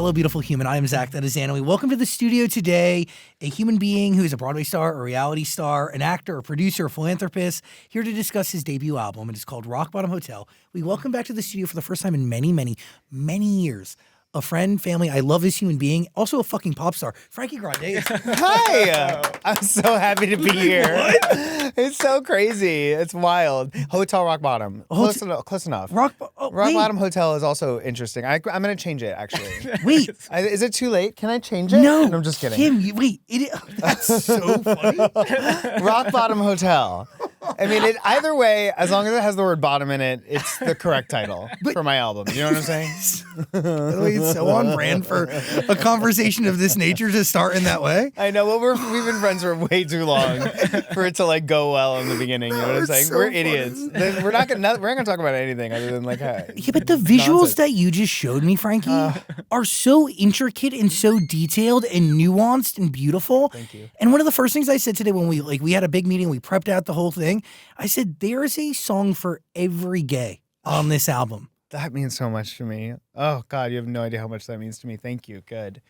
Hello, beautiful human. I am Zach. That is Anna. We welcome to the studio today a human being who is a Broadway star, a reality star, an actor, a producer, a philanthropist, here to discuss his debut album. It is called Rock Bottom Hotel. We welcome back to the studio for the first time in many, many, many years. A friend, family, I love this human being, also a fucking pop star, Frankie Grande. Hi! I'm so happy to be here. What? It's so crazy. It's wild. Hotel Rock Bottom. Close enough. Rock Bottom Hotel is also interesting. I'm going to change it, actually. Wait. Is it too late? Can I change it? No. I'm just kidding. That's so funny. Rock Bottom Hotel. I mean, either way, as long as it has the word bottom in it, it's the correct title for my album. You know what I'm saying? It's so on brand for a conversation of this nature to start in that way. I know. Well, we've been friends for way too long for it to like go well in the beginning. You know what I'm saying? So we're idiots. We're not gonna talk about anything other than like yeah, but the visuals nonsense. that you just showed me, Frankie, are so intricate and so detailed and nuanced and beautiful. Thank you. And one of the first things I said today when we had a big meeting, we prepped out the whole thing. I said there is a song for every gay on this album. That means so much to me. Oh God, you have no idea how much that means to me. Thank you. Good.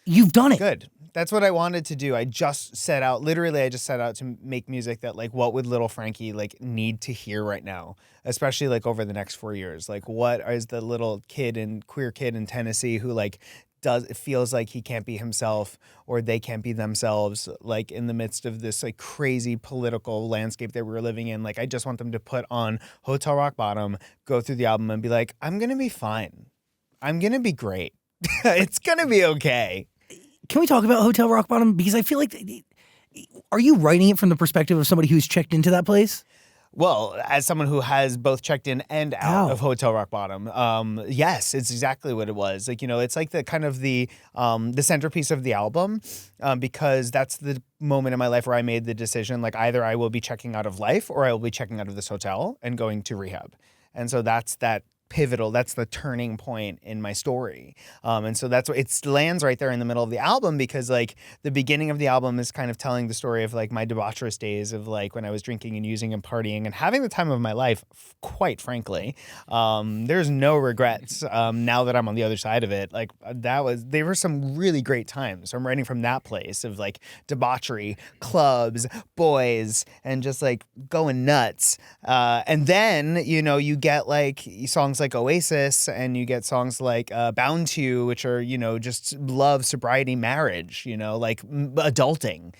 You've done it. Good. That's what I wanted to do. I just set out to make music that like what would little Frankie like need to hear right now, especially like over the next 4 years. Like what is the little queer kid in Tennessee who like feels like he can't be himself or they can't be themselves, like in the midst of this like crazy political landscape that we're living in. Like I just want them to put on Hotel Rock Bottom, go through the album and be like, I'm going to be fine. I'm going to be great. It's going to be okay. Can we talk about Hotel Rock Bottom? Because I feel like, are you writing it from the perspective of somebody who's checked into that place? Well, as someone who has both checked in and out of Hotel Rock Bottom, yes, it's exactly what it was. Like, you know, it's like the kind of the centerpiece of the album, because that's the moment in my life where I made the decision, like either I will be checking out of life or I will be checking out of this hotel and going to rehab. And so that's that pivotal, that's the turning point in my story. And so that's what it lands right there in the middle of the album, because like the beginning of the album is kind of telling the story of like my debaucherous days of like when I was drinking and using and partying and having the time of my life, quite frankly. There's no regrets now that I'm on the other side of it. Like they were some really great times. So I'm writing from that place of like debauchery, clubs, boys, and just like going nuts. And then, you know, you get like songs like Oasis and you get songs like Bound to You, which are, you know, just love, sobriety, marriage, you know, like adulting.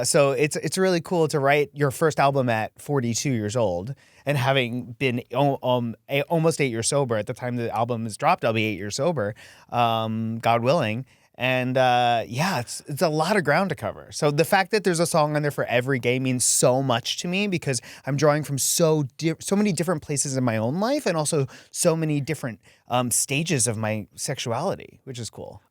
So it's really cool to write your first album at 42 years old and having been almost 8 years sober. At the time the album is dropped, I'll be 8 years sober, God willing. And yeah, it's a lot of ground to cover. So the fact that there's a song on there for every gay means so much to me, because I'm drawing from so many different places in my own life and also so many different stages of my sexuality, which is cool.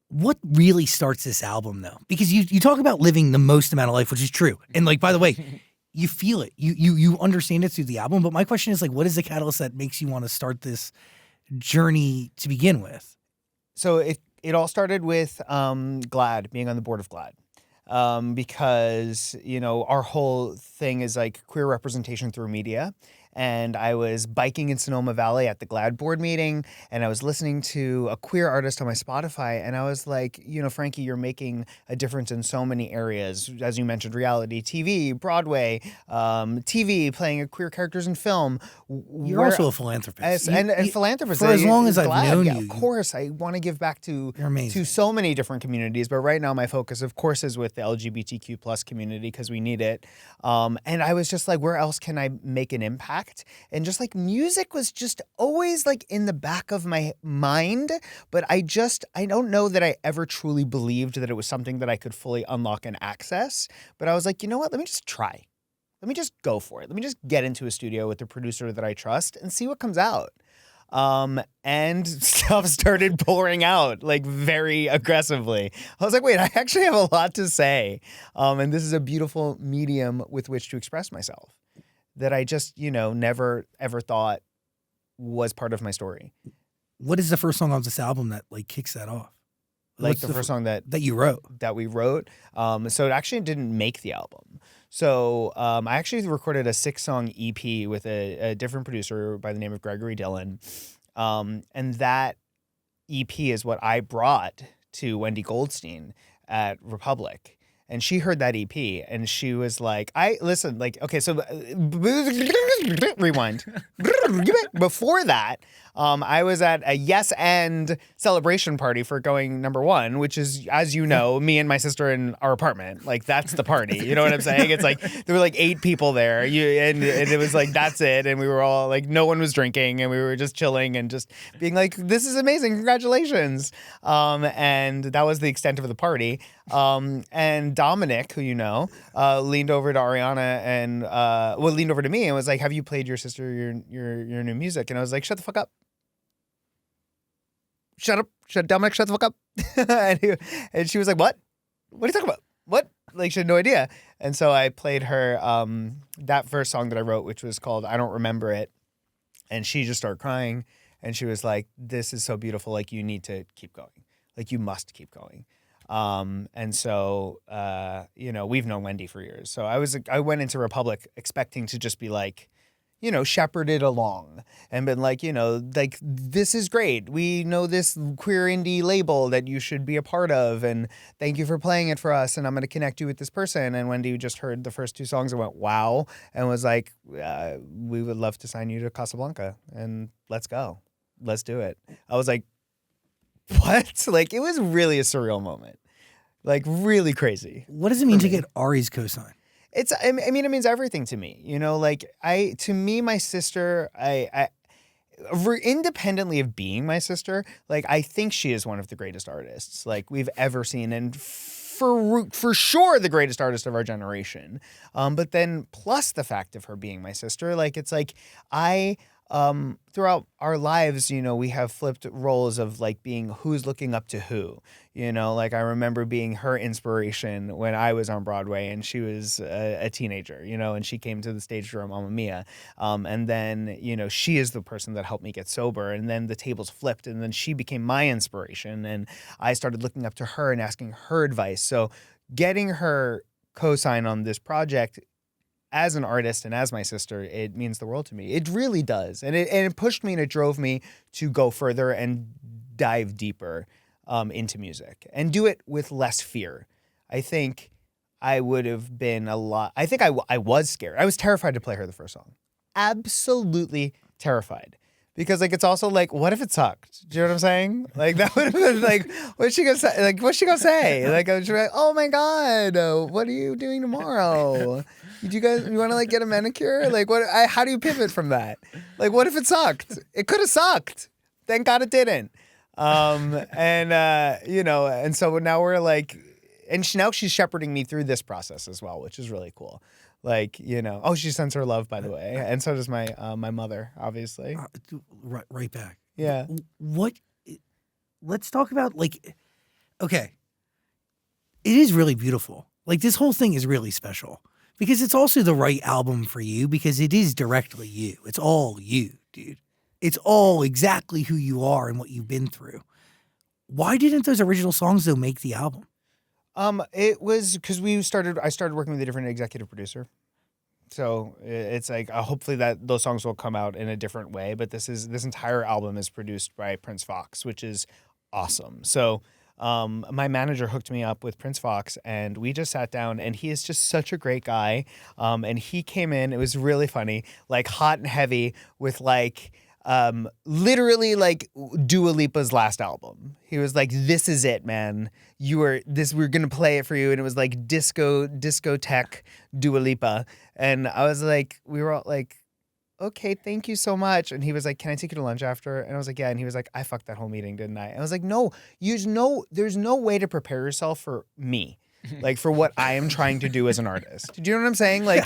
What really starts this album, though? Because you talk about living the most amount of life, which is true. And like, by the way, you feel it. You understand it through the album. But my question is like, what is the catalyst that makes you want to start this journey to begin with? So it all started with GLAAD, being on the board of GLAAD, because, you know, our whole thing is like queer representation through media. And I was biking in Sonoma Valley at the GLAAD board meeting, and I was listening to a queer artist on my Spotify, and I was like, you know, Frankie, you're making a difference in so many areas. As you mentioned, reality TV, Broadway, TV, playing queer characters in film. You're also a philanthropist. And philanthropist. For as long as I've known you. Of course, I want to give back to amazing. To so many different communities, but right now my focus, of course, is with the LGBTQ plus community because we need it. And I was just like, where else can I make an impact? And just like music was just always like in the back of my mind, but I don't know that I ever truly believed that it was something that I could fully unlock and access. But I was like, you know what? Let me just try. Let me just go for it. Let me just get into a studio with a producer that I trust and see what comes out. And stuff started pouring out like very aggressively. I was like, wait, I actually have a lot to say. And this is a beautiful medium with which to express myself that I just, you know, never ever thought was part of my story. What is the first song on this album that like kicks that off? Like the first song that you wrote? That we wrote. So it actually didn't make the album. So I actually recorded a 6-song EP with a different producer by the name of Gregory Dillon. And that EP is what I brought to Wendy Goldstein at Republic. And she heard that EP and she was like, okay, so rewind. Before that, I was at a Yes and celebration party for going #1, which is, as you know, me and my sister in our apartment. Like, that's the party. You know what I'm saying? It's like, there were like 8 people there and it was like, that's it. And we were all like, no one was drinking and we were just chilling and just being like, this is amazing. Congratulations. And that was the extent of the party. And Dominic, who you know, leaned over to Ariana and leaned over to me and was like, "Have you played your sister your new music?" And I was like, "Shut the fuck up! Shut up! Dominic, shut the fuck up!" and she was like, "What? What are you talking about? What?" Like, she had no idea. And so I played her that first song that I wrote, which was called "I Don't Remember It," and she just started crying. And she was like, "This is so beautiful. Like, you need to keep going. Like, you must keep going." And so, we've known Wendy for years. So I went into Republic expecting to just be like, shepherded along and been like, like, this is great. We know this queer indie label that you should be a part of. And thank you for playing it for us. And I'm going to connect you with this person. And Wendy just heard the first 2 songs and went, wow. And was like, we would love to sign you to Casablanca and let's go. Let's do it. I was like, what? Like, it was really a surreal moment. Like, really crazy. What does it mean to get Ari's cosign? I mean, it means everything to me. To me, my sister, independently of being my sister, like, I think she is one of the greatest artists, like, we've ever seen. And for sure the greatest artist of our generation. But then plus the fact of her being my sister, like, it's like throughout our lives, we have flipped roles of like being who's looking up to who, like I remember being her inspiration when I was on Broadway and she was a teenager, and she came to the stage during Mamma Mia. And then, she is the person that helped me get sober, and then the tables flipped and then she became my inspiration and I started looking up to her and asking her advice. So getting her cosign on this project as an artist and as my sister, it means the world to me. It really does. And it pushed me and it drove me to go further and dive deeper into music and do it with less fear. I think I would have been I was scared. I was terrified to play her the first song. Absolutely terrified. Because, like, it's also like, what if it sucked? Do you know what I'm saying? Like, that would have been like, what's she gonna say? Like, what's she gonna say? Like, I was like, oh my God, what are you doing tomorrow? You want to like get a manicure? Like, how do you pivot from that? Like, what if it sucked? It could have sucked. Thank God it didn't. And so now we're like, now she's shepherding me through this process as well, which is really cool. Like, she sends her love, by the way. And so does my mother, obviously. Right back. Yeah. Let's talk about, like, okay. It is really beautiful. Like, this whole thing is really special because it's also the right album for you because it is directly you. It's all you, dude. It's all exactly who you are and what you've been through. Why didn't those original songs, though, make the album? It was because I started working with a different executive producer. So it's like, hopefully that those songs will come out in a different way. But this entire album is produced by Prince Fox, which is awesome. So my manager hooked me up with Prince Fox and we just sat down and he is just such a great guy. And he came in, it was really funny, like hot and heavy with like, literally like Dua Lipa's last album. He was like, this is it, man. We're going to play it for you. And it was like discotheque Dua Lipa. And I was like, we were all like, okay, thank you so much. And he was like, can I take you to lunch after? And I was like, yeah. And he was like, I fucked that whole meeting, didn't I? And I was like, no, there's no way to prepare yourself for me. Like for what I am trying to do as an artist. Do you know what I'm saying? Like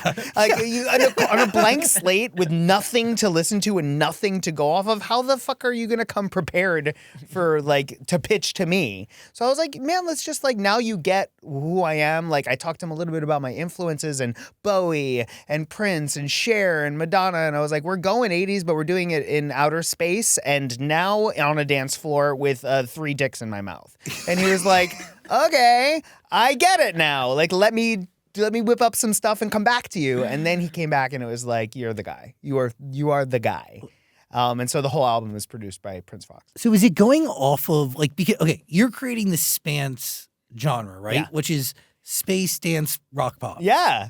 you, on a blank slate with nothing to listen to and nothing to go off of, how the fuck are you going to come prepared for like to pitch to me? So I was like, man, let's just like, now you get who I am. Like I talked to him a little bit about my influences and Bowie and Prince and Cher and Madonna. And I was like, we're going 80s, but we're doing it in outer space and now on a dance floor with 3 dicks in my mouth. And he was like, okay, I get it now. Like, let me whip up some stuff and come back to you. And then he came back and it was like, you're the guy. You are the guy. And so the whole album is produced by Prince Fox. So is it going off of like, because, okay, you're creating the Spance genre, right? Yeah. Which is space dance rock pop. Yeah.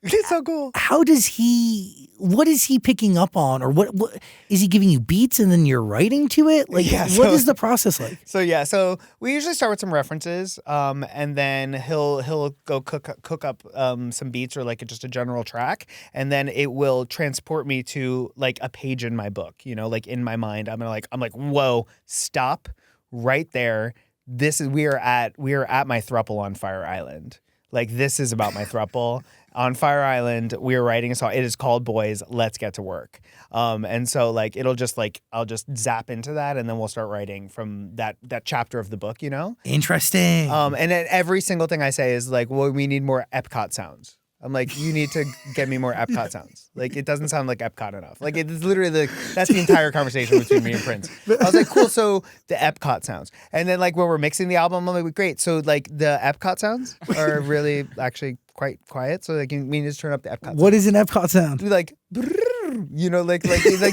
It's so cool. What is he picking up on, or what is he giving you beats and then you're writing to it? Like, what is the process like? So we usually start with some references, and then he'll go cook up some beats or like just a general track, and then it will transport me to like a page in my book. Like in my mind, I'm like, whoa, stop right there. We are at my throuple on Fire Island. Like, this is about my throuple. On Fire Island, we are writing a song. It is called Boys, Let's Get to Work. And so, like, it'll just, like, I'll just zap into that, and then we'll start writing from that chapter of the book, Interesting. And then every single thing I say is, like, well, we need more Epcot sounds. I'm like, you need to get me more Epcot sounds. Like, it doesn't sound like Epcot enough. Like, it's literally that's the entire conversation between me and Prince. I was like, cool, so the Epcot sounds. And then, like, when we're mixing the album, I'm like, great. So, like, the Epcot sounds are really actually quite quiet. So, like, we need to turn up the Epcot sounds. What is an Epcot sound? Like, like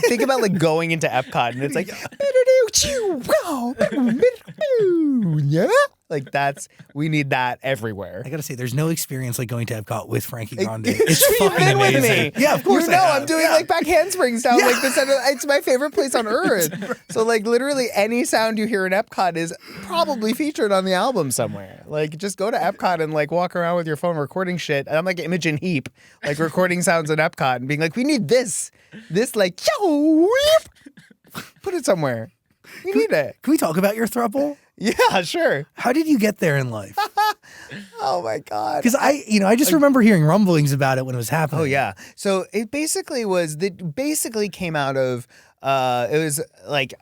think about, like, going into Epcot, and it's like, yeah. Like, we need that everywhere. I gotta say, there's no experience like going to Epcot with Frankie Grande. It's You've fucking been with amazing. me. Yeah, of course. I'm doing like back handsprings down like the center. It's my favorite place on earth. So like literally any sound you hear in Epcot is probably featured on the album somewhere. Like just go to Epcot and like walk around with your phone recording shit. And I'm like Imogen Heap, like recording sounds in Epcot and being like, we need this like, yo, put it somewhere. We need it. Can we talk about your throuple? Yeah, sure. How did you get there in life? Oh my God. Because I just remember hearing rumblings about it when it was happening. Oh yeah. So it basically came out of it was like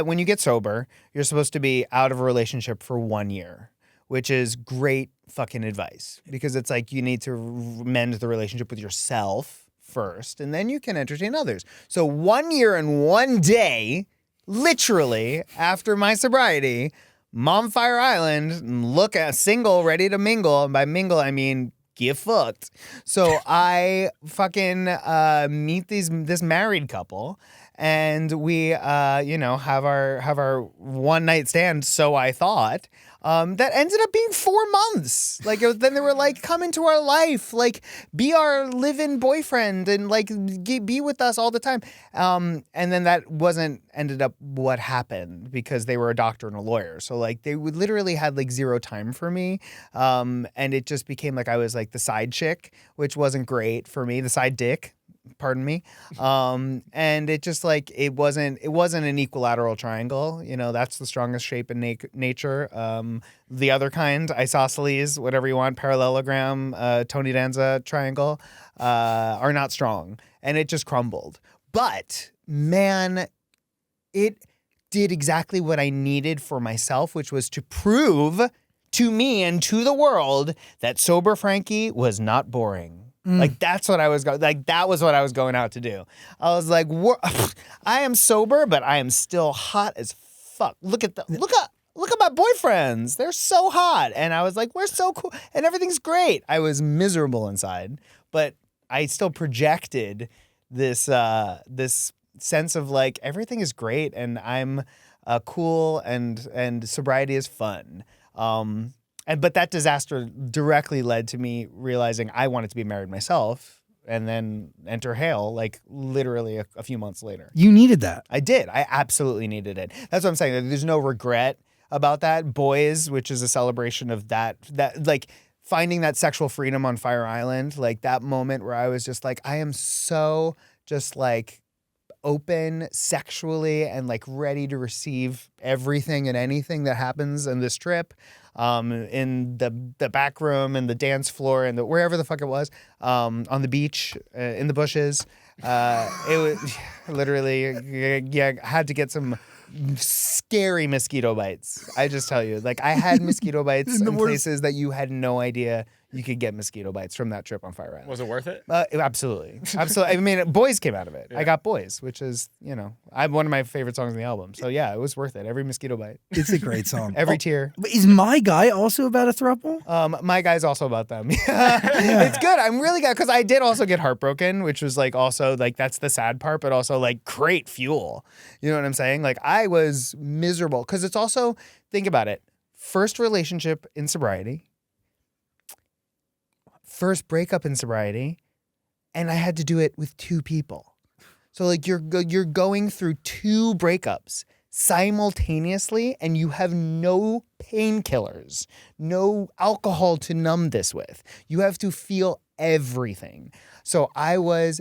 when you get sober, you're supposed to be out of a relationship for 1 year, which is great fucking advice because it's like you need to mend the relationship with yourself first, and then you can entertain others. So 1 year and 1 day. Literally, after my sobriety, Mom Fire Island, look at single, ready to mingle. And by mingle, I mean get fucked. So I fucking meet this married couple, and we have our one night stand. So I thought. That ended up being 4 months. Like then they were like, come into our life, like be our live-in boyfriend and like be with us all the time. And then that ended up what happened because they were a doctor and a lawyer. So like they would literally had like zero time for me. And it just became like I was like the side chick, which wasn't great for me, the side dick. Pardon me. And it just like it wasn't an equilateral triangle. That's the strongest shape in nature. The other kind, isosceles, whatever you want, parallelogram, Tony Danza triangle, are not strong. And it just crumbled. But man, it did exactly what I needed for myself, which was to prove to me and to the world that sober Frankie was not boring. Like that's what I was that was what I was going out to do. I was like, I am sober, but I am still hot as fuck. Look at my boyfriends. They're so hot. And I was like, we're so cool and everything's great. I was miserable inside, but I still projected this sense of like everything is great and I'm cool and sobriety is fun. But that disaster directly led to me realizing I wanted to be married myself and then enter Hale like literally a few months later. You needed that. I did. I absolutely needed it. That's what I'm saying. There's no regret about that. Boys, which is a celebration of that like finding that sexual freedom on Fire Island, like that moment where I was just like, I am so just like open sexually and like ready to receive everything and anything that happens in this trip. In the back room and the dance floor and wherever the fuck it was, on the beach, in the bushes. It was literally, I had to get some scary mosquito bites. I just tell you, like I had mosquito bites in places that you had no idea you could get mosquito bites from that trip on Fire Island. Was it worth it? Absolutely. Absolutely. I mean, Boys came out of it. Yeah. I got Boys, which is, one of my favorite songs on the album. So yeah, it was worth it. Every mosquito bite. It's a great song. Every tear. But is My Guy also about a throuple? My Guy's also about them. It's good. I'm really good because I did also get heartbroken, which was like also like that's the sad part, but also like great fuel. You know what I'm saying? Like I was miserable because it's also, think about it, first relationship in sobriety, first breakup in sobriety, and I had to do it with two people. So like you're going through two breakups simultaneously, and you have no painkillers, no alcohol to numb this with. You have to feel everything. So I was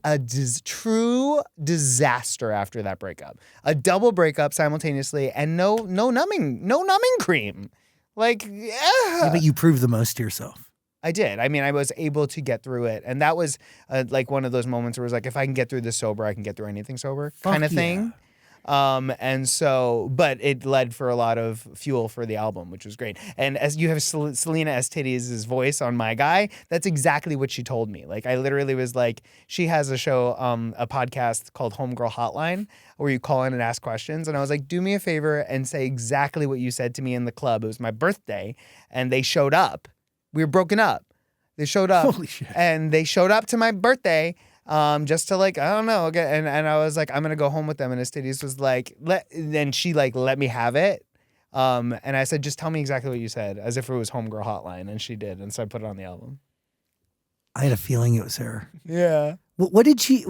a true disaster after that breakup. A double breakup simultaneously, and no numbing cream. Like, Yeah, but you proved the most to yourself. I did. I mean, I was able to get through it. And that was like one of those moments where it was like, if I can get through this sober, I can get through anything sober kind of thing. And so, but it led for a lot of fuel for the album, which was great. And as you have Selena Estidis' voice on My Guy, that's exactly what she told me. Like, I literally was like, she has a show, a podcast called Homegirl Hotline, where you call in and ask questions. And I was like, do me a favor and say exactly what you said to me in the club. It was my birthday, and they showed up. We were broken up. They showed up. Holy shit. And they showed up to my birthday. Just to like, I don't know. And I was like, I'm going to go home with them. And Estidis was like, then she like, let me have it. And I said, just tell me exactly what you said, as if it was Homegirl Hotline. And she did. And so I put it on the album. I had a feeling it was her. Yeah. What did she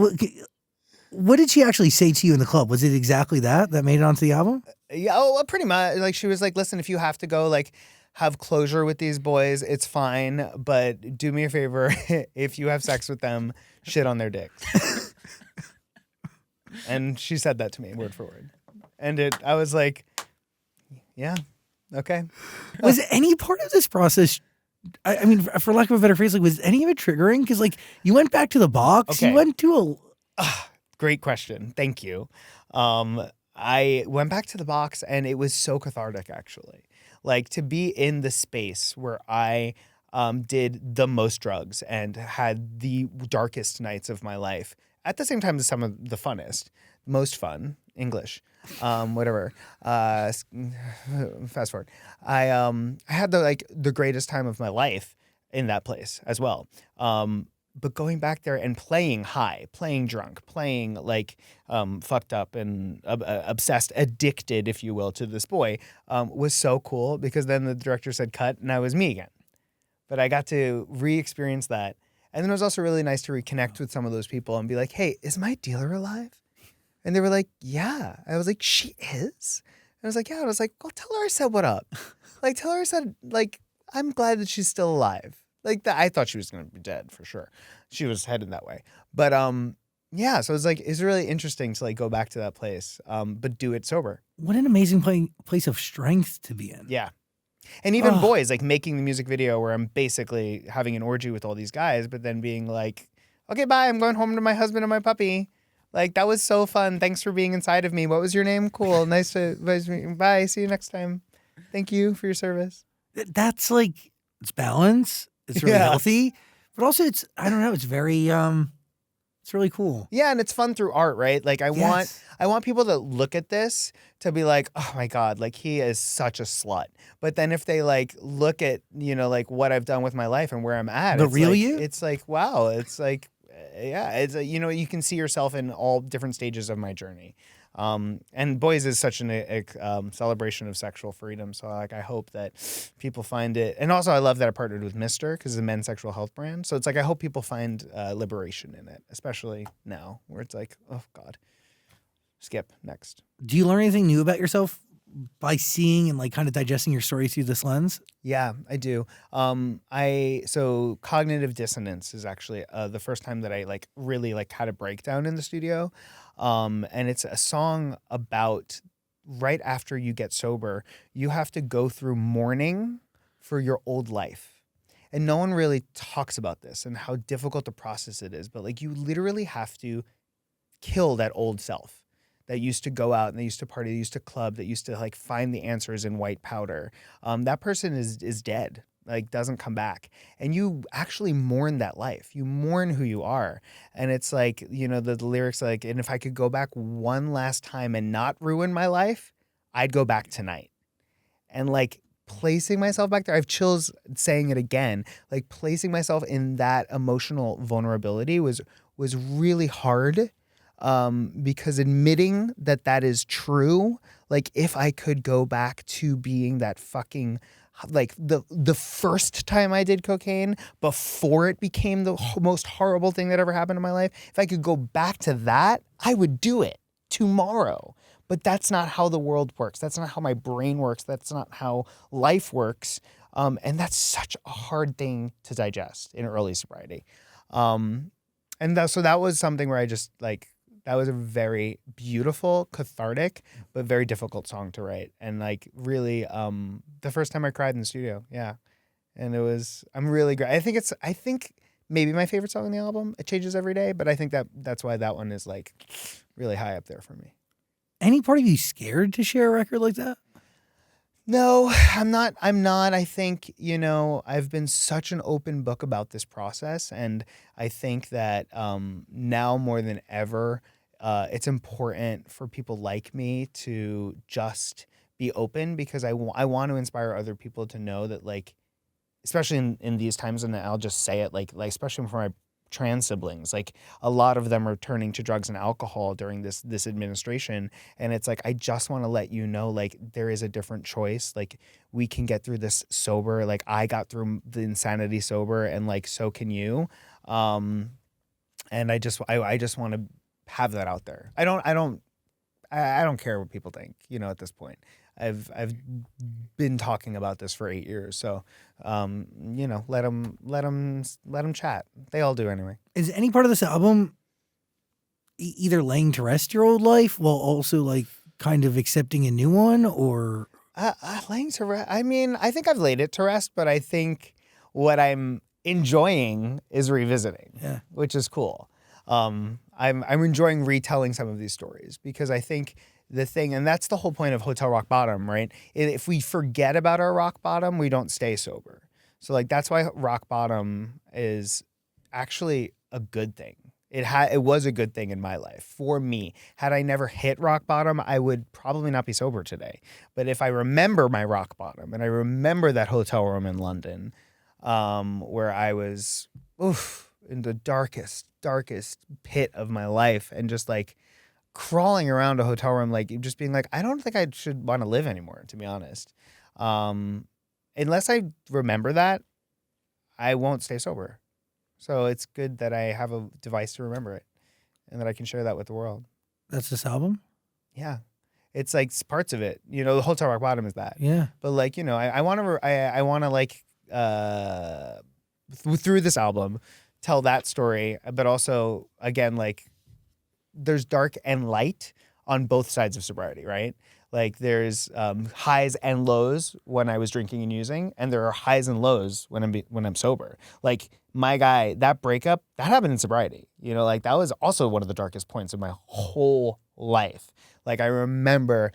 actually say to you in the club? Was it exactly that made it onto the album? Yeah. Oh, well, pretty much. Like, she was like, listen, if you have to go, like, have closure with these boys, it's fine. But do me a favor. If you have sex with them, shit on their dicks. And she said that to me word for word. And I was like, yeah, okay. Was any part of this process, I mean, for lack of a better phrase, like, was any of it triggering? Because like you went back to the box, Okay. you went to Great question. Thank you. I went back to the box, and it was so cathartic, actually. Like, to be in the space where I did the most drugs and had the darkest nights of my life, at the same time as some of the funnest, most fun, English, whatever. Fast forward. I had the greatest time of my life in that place as well. But going back there and playing high, playing drunk, playing like fucked up and obsessed, addicted, if you will, to this boy was so cool, because then the director said cut and I was me again. But I got to re-experience that. And then it was also really nice to reconnect with some of those people and be like, hey, is my dealer alive? And they were like, yeah. I was like, she is? And I was like, yeah. And I was like, well, tell her I said what up. Like, tell her I said, like, I'm glad that she's still alive. Like, I thought she was going to be dead for sure. She was headed that way. But yeah, so it's like, it's really interesting to like go back to that place, but do it sober. what an amazing place of strength to be in. Yeah. And even Boys, like making the music video where I'm basically having an orgy with all these guys, but then being like, okay, bye, I'm going home to my husband and my puppy. Like, that was so fun. Thanks for being inside of me. What was your name? Cool. Nice to meet you. Bye. See you next time. Thank you for your service. That's like, it's balance. It's really healthy, but also it's, I don't know, it's very, it's really cool. Yeah, and it's fun through art, right? Like I want people to look at this to be like, oh my God, like he is such a slut. But then if they like look at, like what I've done with my life and where I'm at, The it's real like, you? It's like, wow, it's like, yeah, it's you can see yourself in all different stages of my journey. And Boys is such an celebration of sexual freedom. So like, I hope that people find it. And also I love that I partnered with Mister, because it's a men's sexual health brand. So it's like, I hope people find liberation in it, especially now where it's like, oh God, skip next. Do you learn anything new about yourself by seeing and like kind of digesting your story through this lens? Yeah, I do. So cognitive dissonance is actually the first time that I like really like had a breakdown in the studio. And it's a song about right after you get sober, you have to go through mourning for your old life. And no one really talks about this and how difficult the process it is. But like, you literally have to kill that old self that used to go out and they used to party, they used to club, that used to like find the answers in white powder. That person is dead. like doesn't come back, and you actually mourn that life. You mourn who you are, and it's like, you know, the lyrics like, and if I could go back one last time and not ruin my life, I'd go back tonight. And like placing myself back there, I have chills saying it again. Like placing myself in that emotional vulnerability was really hard, because admitting that that is true, like if I could go back to being that fucking, like the first time I did cocaine before it became the most horrible thing that ever happened in my life, if I could go back to that, I would do it tomorrow. But that's not how the world works. That's not how my brain works. That's not how life works. And that's such a hard thing to digest in early sobriety. So that was something where I just like, that was a very beautiful, cathartic, but very difficult song to write. And like really, the first time I cried in the studio. Yeah. And I'm really great. I think maybe my favorite song on the album. It changes every day, but I think that's why that one is like really high up there for me. Any part of you scared to share a record like that? No, I'm not. I think, you know, I've been such an open book about this process. And I think that now more than ever, it's important for people like me to just be open, because I want to inspire other people to know that, like, especially in these times, and I'll just say it, like especially for my trans siblings, like a lot of them are turning to drugs and alcohol during this administration, and it's like, I just want to let you know, like, there is a different choice. Like, we can get through this sober. Like, I got through the insanity sober, and like, so can you. And I just want to have that out there. I don't care what people think, you know, at this point. I've been talking about this for 8 years, so you know, let them chat. They all do anyway. Is any part of this album either laying to rest your old life while also like kind of accepting a new one, or laying to rest? I mean, I think I've laid it to rest, but I think what I'm enjoying is revisiting, which is cool. I'm enjoying retelling some of these stories, because I think the thing, and that's the whole point of Hotel Rock Bottom, right? If we forget about our rock bottom, we don't stay sober. So like, that's why rock bottom is actually a good thing. It was a good thing in my life for me. Had I never hit rock bottom, I would probably not be sober today. But if I remember my rock bottom, and I remember that hotel room in London, where I was in the darkest pit of my life, and just like crawling around a hotel room, like just being like, I don't think I should want to live anymore, to be honest. Unless I remember that, I won't stay sober. So it's good that I have a device to remember it, and that I can share that with the world. That's this album? Yeah. It's like parts of it, you know, the Hotel Rock Bottom is that. Yeah. But like, you know, I want to like, through this album, tell that story, but also, again, like, there's dark and light on both sides of sobriety, right? Like, there's highs and lows when I was drinking and using, and there are highs and lows when I'm sober. Like, my guy, that breakup, that happened in sobriety. You know, like, that was also one of the darkest points of my whole life. Like, I remember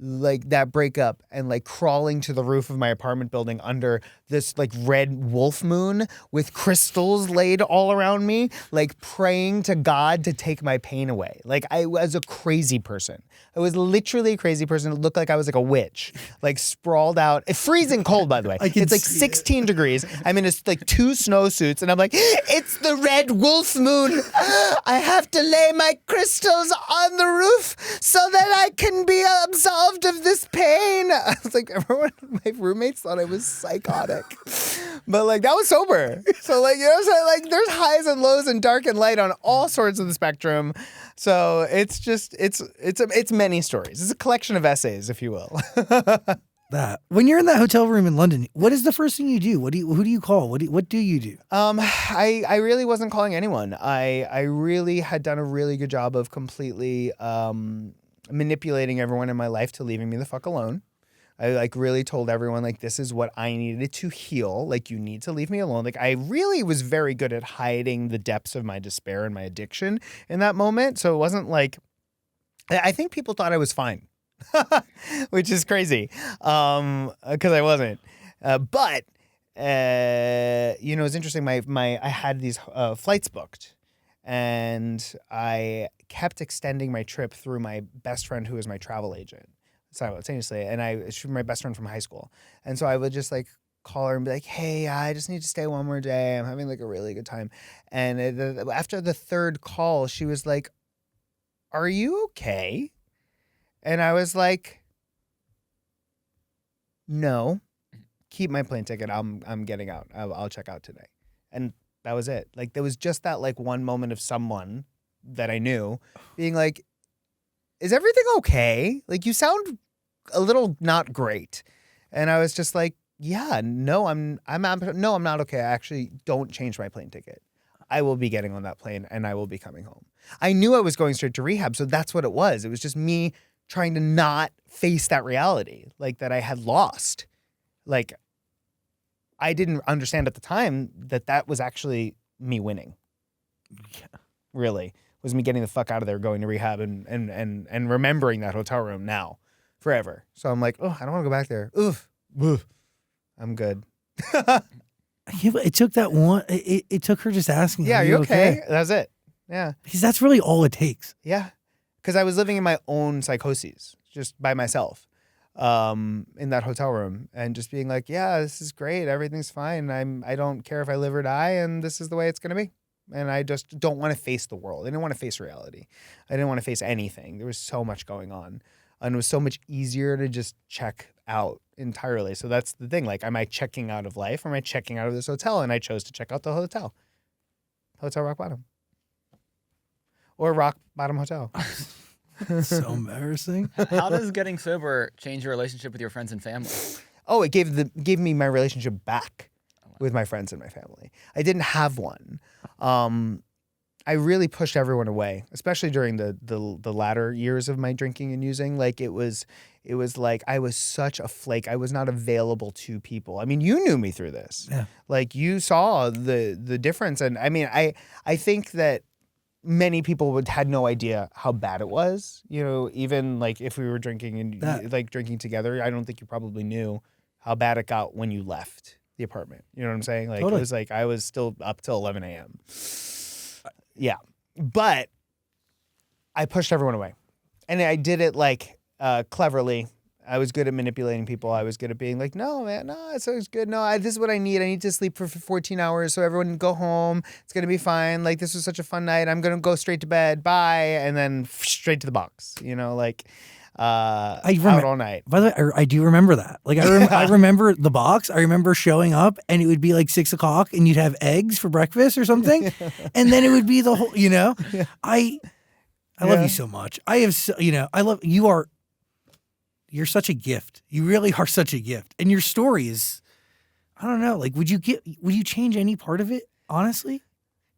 like that breakup and like crawling to the roof of my apartment building under this like red wolf moon with crystals laid all around me, like praying to God to take my pain away. Like, I was a crazy person. I was literally a crazy person. It looked like I was like a witch, like sprawled out. It's freezing cold, by the way. It's like 16 degrees. I'm in like 2 snowsuits, and I'm like, it's the red wolf moon. I have to lay my crystals on the roof so that I can be absolved of this pain. I was like, everyone, my roommates thought I was psychotic. But like, that was sober. So like, you know what I'm saying? Like, there's highs and lows and dark and light on all sorts of the spectrum. So it's just, it's many stories. It's a collection of essays, if you will. That when you're in that hotel room in London, what is the first thing you do? Who do you call? What do you do? I really wasn't calling anyone. I really had done a really good job of completely manipulating everyone in my life to leaving me the fuck alone. I like really told everyone, like, this is what I needed to heal. Like, you need to leave me alone. Like, I really was very good at hiding the depths of my despair and my addiction in that moment. So it wasn't like, I think people thought I was fine, which is crazy. 'Cause I wasn't. But you know, it's interesting. I had these flights booked, and I kept extending my trip through my best friend, who was my travel agent, simultaneously. And she was my best friend from high school, and so I would just like call her and be like, "Hey, I just need to stay one more day. I'm having like a really good time." And after the third call, she was like, "Are you okay?" And I was like, "No, keep my plane ticket. I'm getting out. I'll check out today." And that was it. Like there was just that like one moment of someone that I knew being like, "Is everything okay? Like you sound a little not great." And I was just like, "Yeah, no, I'm not okay. I actually don't change my plane ticket. I will be getting on that plane and I will be coming home." I knew I was going straight to rehab, so that's what it was. It was just me trying to not face that reality, like that I had lost. Like I didn't understand at the time that was actually me winning. Yeah. Really, was me getting the fuck out of there, going to rehab, and remembering that hotel room now, forever. So I'm like, oh, I don't want to go back there. Oof, oof. I'm good. Yeah, but it took that one. It took her just asking. Yeah, are you okay? That's it. Yeah, because that's really all it takes. yeah. Because I was living in my own psychoses, just by myself, in that hotel room, and just being like, yeah, this is great. Everything's fine. I don't care if I live or die, and this is the way it's gonna be. And I just don't want to face the world. I didn't want to face reality. I didn't want to face anything. There was so much going on, and it was so much easier to just check out entirely. So that's the thing. Like, am I checking out of life, or am I checking out of this hotel? And I chose to check out the hotel. Hotel Rock Bottom. Or Rock Bottom Hotel. So embarrassing. How does getting sober change your relationship with your friends and family? Oh, it gave me my relationship back with my friends and my family. I didn't have one. I really pushed everyone away, especially during the latter years of my drinking and using. Like it was like I was such a flake. I was not available to people. I mean, you knew me through this. Yeah. Like you saw the difference. And I mean, I think that many people had no idea how bad it was. You know, even like if we were drinking and like drinking together, I don't think you probably knew how bad it got when you left the apartment. You know what I'm saying? Like Totally. It was like I was still up till 11 a.m. Yeah. But I pushed everyone away. And I did it like cleverly. I was good at manipulating people. I was good at being like, no, man, no, it's always good. No, this is what I need. I need to sleep for 14 hours so everyone can go home. It's going to be fine. Like, this was such a fun night. I'm going to go straight to bed. Bye. And then straight to the box, you know, like out all night. By the way, I do remember that. Like, I remember the box. I remember showing up and it would be like 6 o'clock and you'd have eggs for breakfast or something. And then it would be the whole, you know, I love you so much. I have, I love, you're such a gift. You really are such a gift. And your story is, I don't know, like, would you change any part of it, honestly?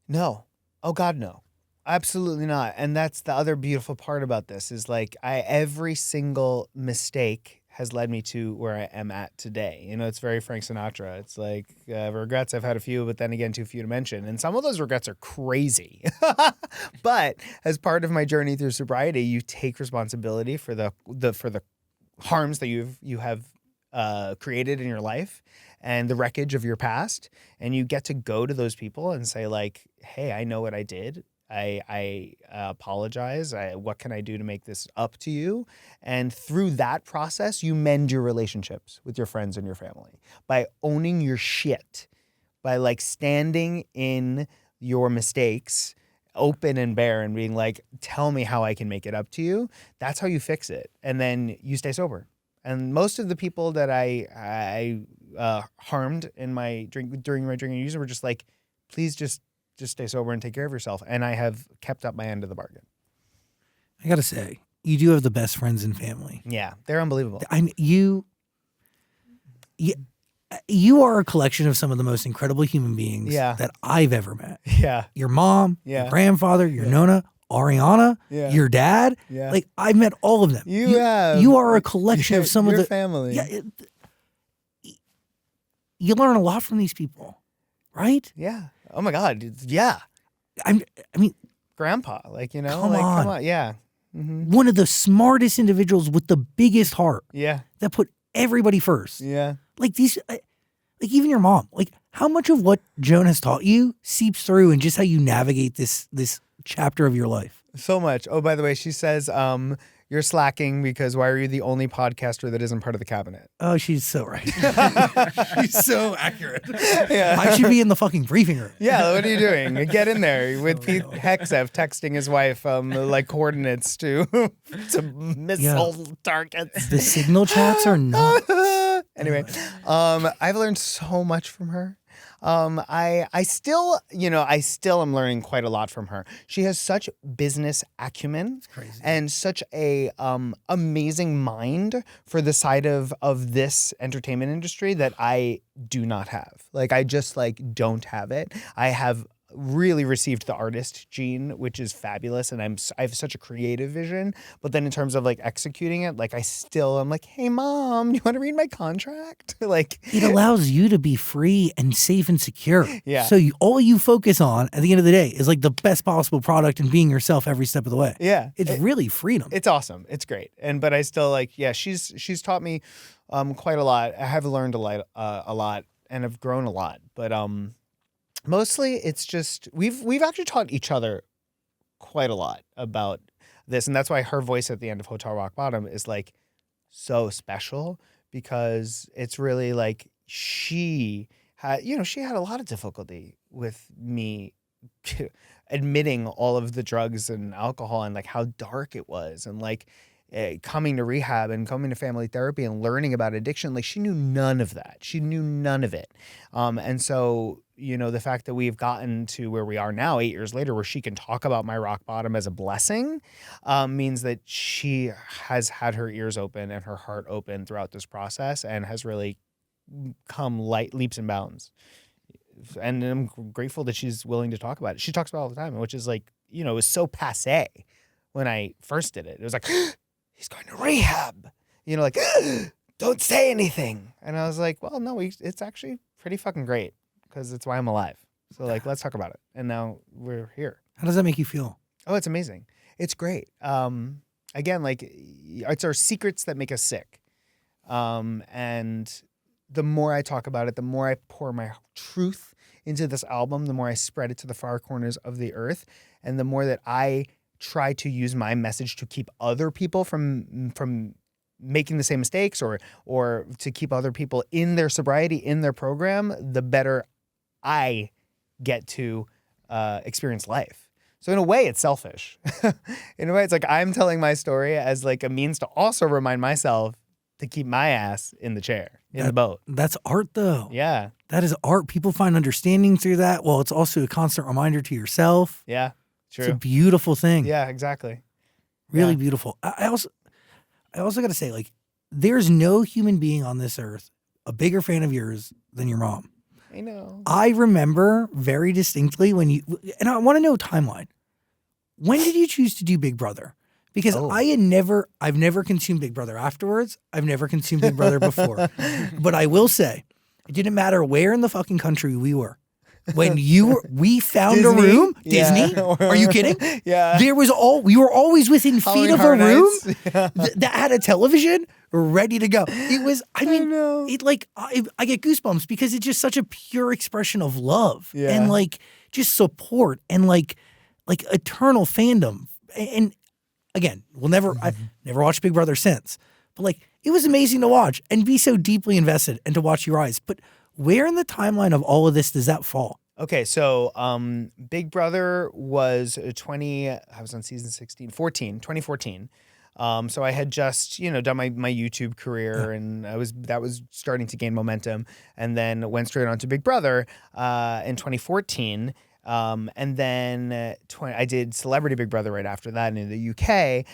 No. Oh God, no. Absolutely not. And that's the other beautiful part about this is like every single mistake has led me to where I am at today. You know, it's very Frank Sinatra. It's like regrets, I've had a few, but then again, too few to mention. And some of those regrets are crazy. But as part of my journey through sobriety, you take responsibility for the harms that you have created in your life and the wreckage of your past, and you get to go to those people and say like, hey, I know what I did. I apologize. What can I do to make this up to you? And through that process, you mend your relationships with your friends and your family by owning your shit, by like standing in your mistakes open and bare and being like, tell me how I can make it up to you. That's how you fix it. And then you stay sober. And most of the people that I harmed in my during my drinking and using were just like, please just stay sober and take care of yourself. And I have kept up my end of the bargain. I got to say, you do have the best friends and family. Yeah, they're unbelievable. You are a collection of some of the most incredible human beings that I've ever met. Yeah. Your mom, your grandfather, your Nona, Ariana, your dad. Yeah. Like, I've met all of them. You are a collection of some of the family. Yeah. You learn a lot from these people, right? Yeah. Oh my God. Yeah. I mean, grandpa, like, you know, come on. Yeah. Mm-hmm. One of the smartest individuals with the biggest heart. Yeah. That put everybody first. Yeah. Like these, like even your mom, like how much of what Joan has taught you seeps through and just how you navigate this chapter of your life? So much. Oh, by the way, she says, you're slacking because why are you the only podcaster that isn't part of the cabinet? Oh, she's so right. She's so accurate. Yeah. I should be in the fucking briefing room. Yeah, what are you doing? Get in there with Pete Hegseth texting his wife like coordinates to missile targets. The signal chats are nuts. Anyway, I've learned so much from her. I still am learning quite a lot from her. She has such business acumen and such a amazing mind for the side of this entertainment industry that I do not have. Like I just don't have it. I have really received the artist gene, which is fabulous, and I have such a creative vision. But then in terms of executing it, I'm like, hey mom, you want to read my contract? It allows you to be free and safe and secure. Yeah. So all you focus on at the end of the day is the best possible product and being yourself every step of the way. Yeah. It's really freedom. It's awesome. It's great. But I still she's taught me quite a lot. I have learned a lot and have grown a lot. But mostly it's just we've actually taught each other quite a lot about this, and that's why her voice at the end of Hotel Rock Bottom is so special, because it's really she had a lot of difficulty with me admitting all of the drugs and alcohol and how dark it was, and coming to rehab and coming to family therapy and learning about addiction. She knew none of that. She knew none of it. And so, the fact that we've gotten to where we are now, 8 years later, where she can talk about my rock bottom as a blessing, means that she has had her ears open and her heart open throughout this process and has really come leaps and bounds. And I'm grateful that she's willing to talk about it. She talks about it all the time, which is it was so passé when I first did it. It was he's going to rehab, don't say anything. And I was like, well, no, it's actually pretty fucking great, because it's why I'm alive. So let's talk about it. And now we're here. How does that make you feel? Oh, it's amazing. It's great. Again, it's our secrets that make us sick. And the more I talk about it, the more I pour my truth into this album, the more I spread it to the far corners of the earth, and the more that I try to use my message to keep other people from making the same mistakes, or to keep other people in their sobriety, in their program, the better I get to experience life. So in a way, it's selfish. In a way, it's I'm telling my story as a means to also remind myself to keep my ass in the chair, in the boat. That's art, though. Yeah. That is art. People find understanding through that. Well, it's also a constant reminder to yourself. Yeah. True. It's a beautiful thing. Yeah, exactly. Really beautiful. I also got to say, there's no human being on this earth a bigger fan of yours than your mom. I know. I remember very distinctly and I want to know timeline. When did you choose to do Big Brother? Because I've never consumed Big Brother afterwards. I've never consumed Big Brother before. But I will say, it didn't matter where in the fucking country we were. When we found Disney? a room, Yeah. Disney, are you kidding? Yeah. We were always within feet Halloween of a Horror room Nights. that had a television ready to go. It was, I know. I get goosebumps because it's just such a pure expression of love Yeah. and just support and eternal fandom. And again, I never watched Big Brother since, but it was amazing to watch and be so deeply invested and to watch you rise. But where in the timeline of all of this does that fall? Okay, so Big Brother was I was on season 2014. So I had just, done my YouTube career, and that was starting to gain momentum, and then went straight on to Big Brother in 2014. And then I did Celebrity Big Brother right after that in the UK.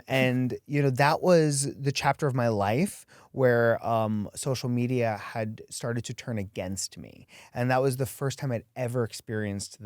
And, that was the chapter of my life where social media had started to turn against me. And that was the first time I'd ever experienced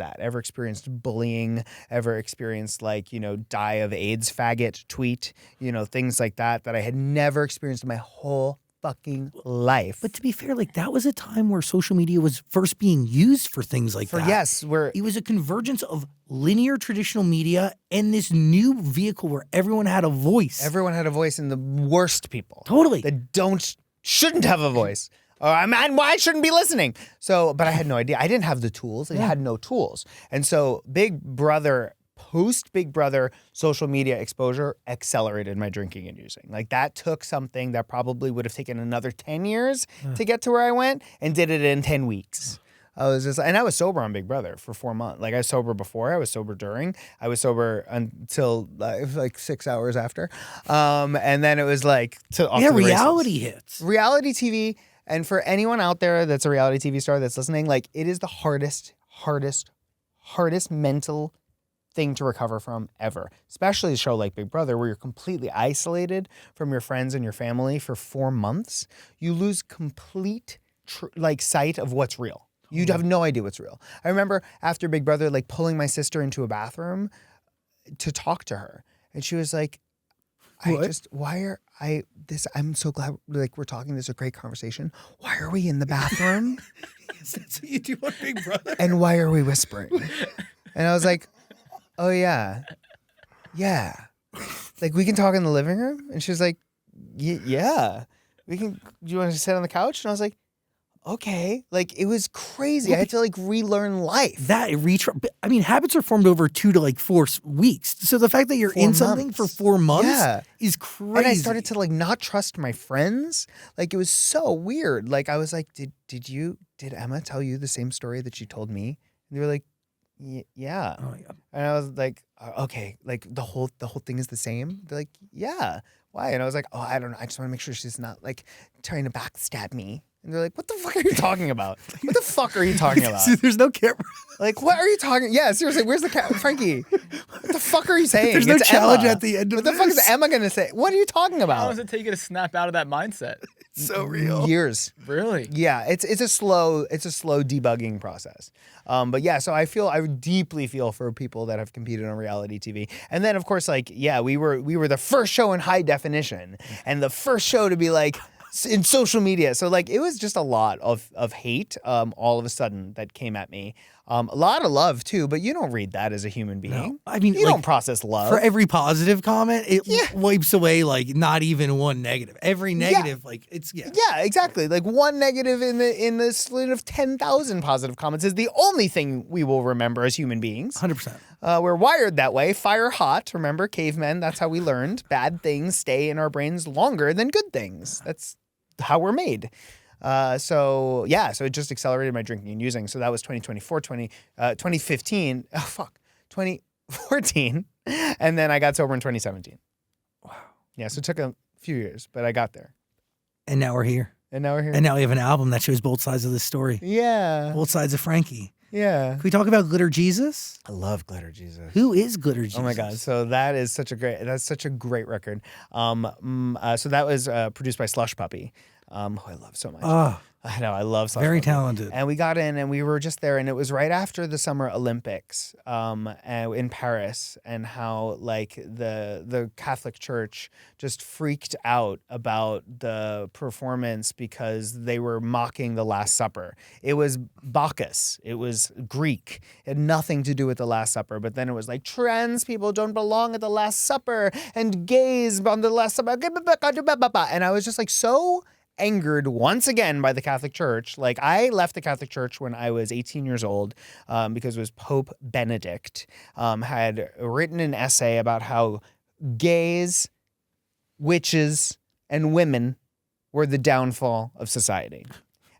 bullying, ever experienced die of AIDS faggot tweet, things like that I had never experienced in my whole fucking life. But to be fair, that was a time where social media was first being used for things like that. Yes, it was a convergence of linear traditional media and this new vehicle where everyone had a voice. Everyone had a voice, and the worst people. Totally. That shouldn't have a voice Or I shouldn't be listening. So, but I had no idea. I didn't have the tools. I had no tools. And so Big Brother, post Big Brother social media exposure accelerated my drinking and using. Like that took something that probably would have taken another 10 years to get to where I went and did it in 10 weeks. I was sober on Big Brother for 4 months. Like I was sober before, I was sober during, I was sober until like 6 hours after. And then it was like reality hits. Reality TV. And for anyone out there that's a reality TV star that's listening, like it is the hardest mental thing to recover from ever. Especially a show like Big Brother where you're completely isolated from your friends and your family for 4 months. You lose complete sight of what's real. You'd have no idea what's real. I remember after Big Brother, like pulling my sister into a bathroom to talk to her. And she was like, I'm so glad like we're talking. This is a great conversation. Why are we in the bathroom? That's what you do on Big Brother. And why are we whispering? And I was like, oh yeah. Yeah. Like we can talk in the living room? And she was like, yeah. Do you want to sit on the couch? And I was like, okay. Like it was crazy. I had to like relearn life. Habits are formed over 2 to 4 weeks. So the fact that you're in something for 4 months is crazy. And I started to like not trust my friends. Like it was so weird. Like I was like, did Emma tell you the same story that she told me? And they were like, yeah. Oh, yeah. And I was like, okay, like the whole thing is the same. They're like, yeah. Why? And I was like, oh, I don't know. I just want to make sure she's not like trying to backstab me. And they're like, what the fuck are you talking about? What the fuck are you talking about? There's no camera. Like, what are you talking? Yeah, seriously, where's the Frankie? What the fuck are you saying? There's no challenge at the end of this. What the fuck is Emma going to say? What are you talking about? How long does it take you to snap out of that mindset? It's so real. Years. Really? Yeah, it's a slow debugging process. But yeah, so I deeply feel for people that have competed on reality TV. And then of course, like, yeah, we were the first show in high definition and the first show to be like in social media. So like it was just a lot of hate all of a sudden that came at me. A lot of love too, but you don't read that as a human being. No. I mean, you don't process love. For every positive comment, it wipes away like not even one negative. Every negative, Yeah, exactly. Like one negative in the slit of 10,000 positive comments is the only thing we will remember as human beings. 100%. We're wired that way. Fire hot. Remember, cavemen, that's how we learned. Bad things stay in our brains longer than good things. That's how we're made. So it just accelerated my drinking and using. So that was 2015. 2014. And then I got sober in 2017. Wow. Yeah, so it took a few years, but I got there. And now we're here. And now we have an album that shows both sides of the story. Yeah. Both sides of Frankie. Yeah. Can we talk about Glitter Jesus? I love Glitter Jesus. Who is Glitter Jesus? Oh my God. So that's such a great record. So that was produced by Slush Puppy, who I love so much. Oh. I know, I love Slush Very Puppy. talented. And we got in and we were just there and it was right after the Summer Olympics in Paris, and how like the Catholic Church just freaked out about the performance because they were mocking the Last Supper. It was Bacchus. It was Greek. It had nothing to do with the Last Supper. But then it was like trans people don't belong at the Last Supper and gays on the Last Supper. And I was just like so angered once again by the Catholic Church. Like I left the Catholic Church when I was 18 years old because it was Pope Benedict had written an essay about how gays, witches, and women were the downfall of society.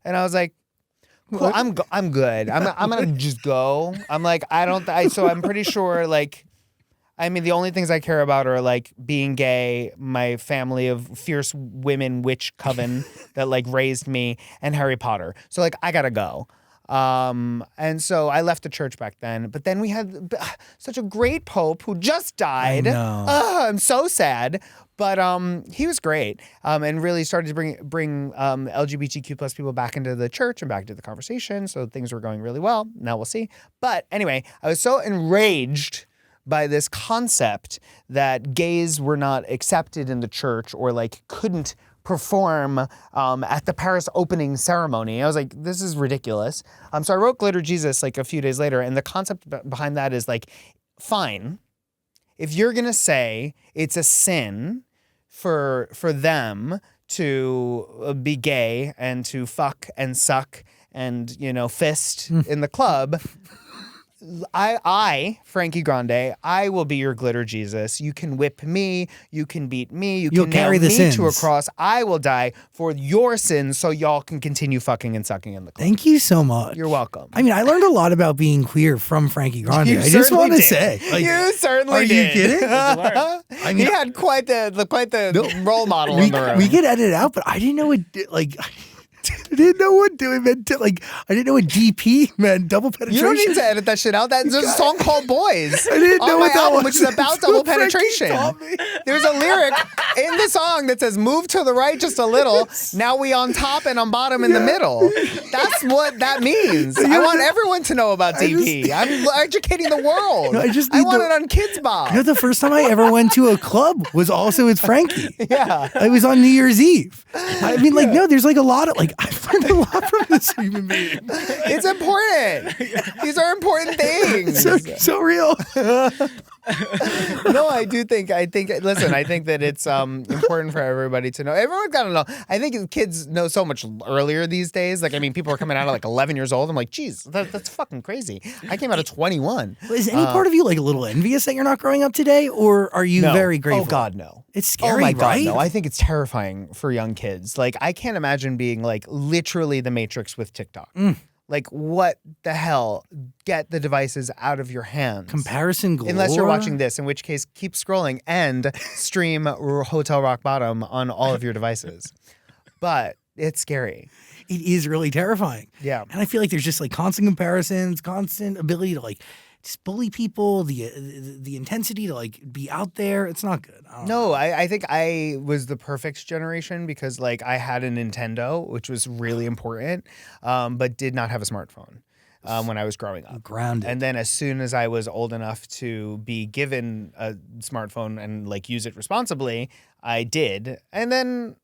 And I was like, cool, I'm good. I'm gonna just go. I'm like, so I'm pretty sure like, I mean, the only things I care about are like being gay, my family of fierce women witch coven that like raised me, and Harry Potter. So like I gotta go. And so I left the church back then. But then we had such a great pope who just died. I know. I'm so sad. But he was great, and really started to bring LGBTQ plus people back into the church and back to the conversation. So things were going really well. Now we'll see. But anyway, I was so enraged by this concept that gays were not accepted in the church or like couldn't perform at the Paris opening ceremony. I was like, this is ridiculous. So I wrote Glitter Jesus like a few days later, and the concept behind that is like, fine, if you're gonna say it's a sin for them to be gay and to fuck and suck and, fist in the club, I, Frankie Grande, I will be your glitter Jesus. You can whip me. You can beat me. You'll can carry nail the me sins. to a cross. I will die for your sins so y'all can continue fucking and sucking in the club. Thank you so much. You're welcome. I mean, I learned a lot about being queer from Frankie Grande. You I just certainly want to did. say. You certainly Are did. you kidding? Learn. I mean, He had quite the role model in the room. we could edit it out, but I didn't know I didn't know what it meant. I didn't know what DP meant. Double penetration. You don't need to edit that shit out. There's a song called "Boys" I didn't know on what my that album, was. which is about double penetration. Taught me. There's a lyric in the song that says "Move to the right just a little." Now we on top and on bottom in the middle. That's what that means. I want everyone to know about DP. I'm educating the world. No, I want it on Kids Bop. You know, the first time I ever went to a club was also with Frankie. Yeah. It was on New Year's Eve. I mean, no, there's a lot of I've learned a lot from this human being. It's important. These are important things. So real. No, I think that it's important for everybody to know. Everyone's got to know. I think kids know so much earlier these days. People are coming out at 11 years old. I'm like, geez, that's fucking crazy. I came out at 21. Is any part of you a little envious that you're not growing up today, or are you No. very grateful? Oh God, no. It's scary, Oh my God, right? no. I think it's terrifying for young kids. I can't imagine being literally the Matrix with TikTok. What the hell? Get the devices out of your hands. Comparison galore. Unless you're watching this, in which case, keep scrolling and stream Hotel Rock Bottom on all of your devices. But it's scary. It is really terrifying. Yeah. And I feel like there's just constant comparisons, constant ability to just bully people, the intensity to be out there. It's not good. No, I think I was the perfect generation because I had a Nintendo, which was really important, but did not have a smartphone when I was growing up. Grounded. And then as soon as I was old enough to be given a smartphone and use it responsibly, I did. And then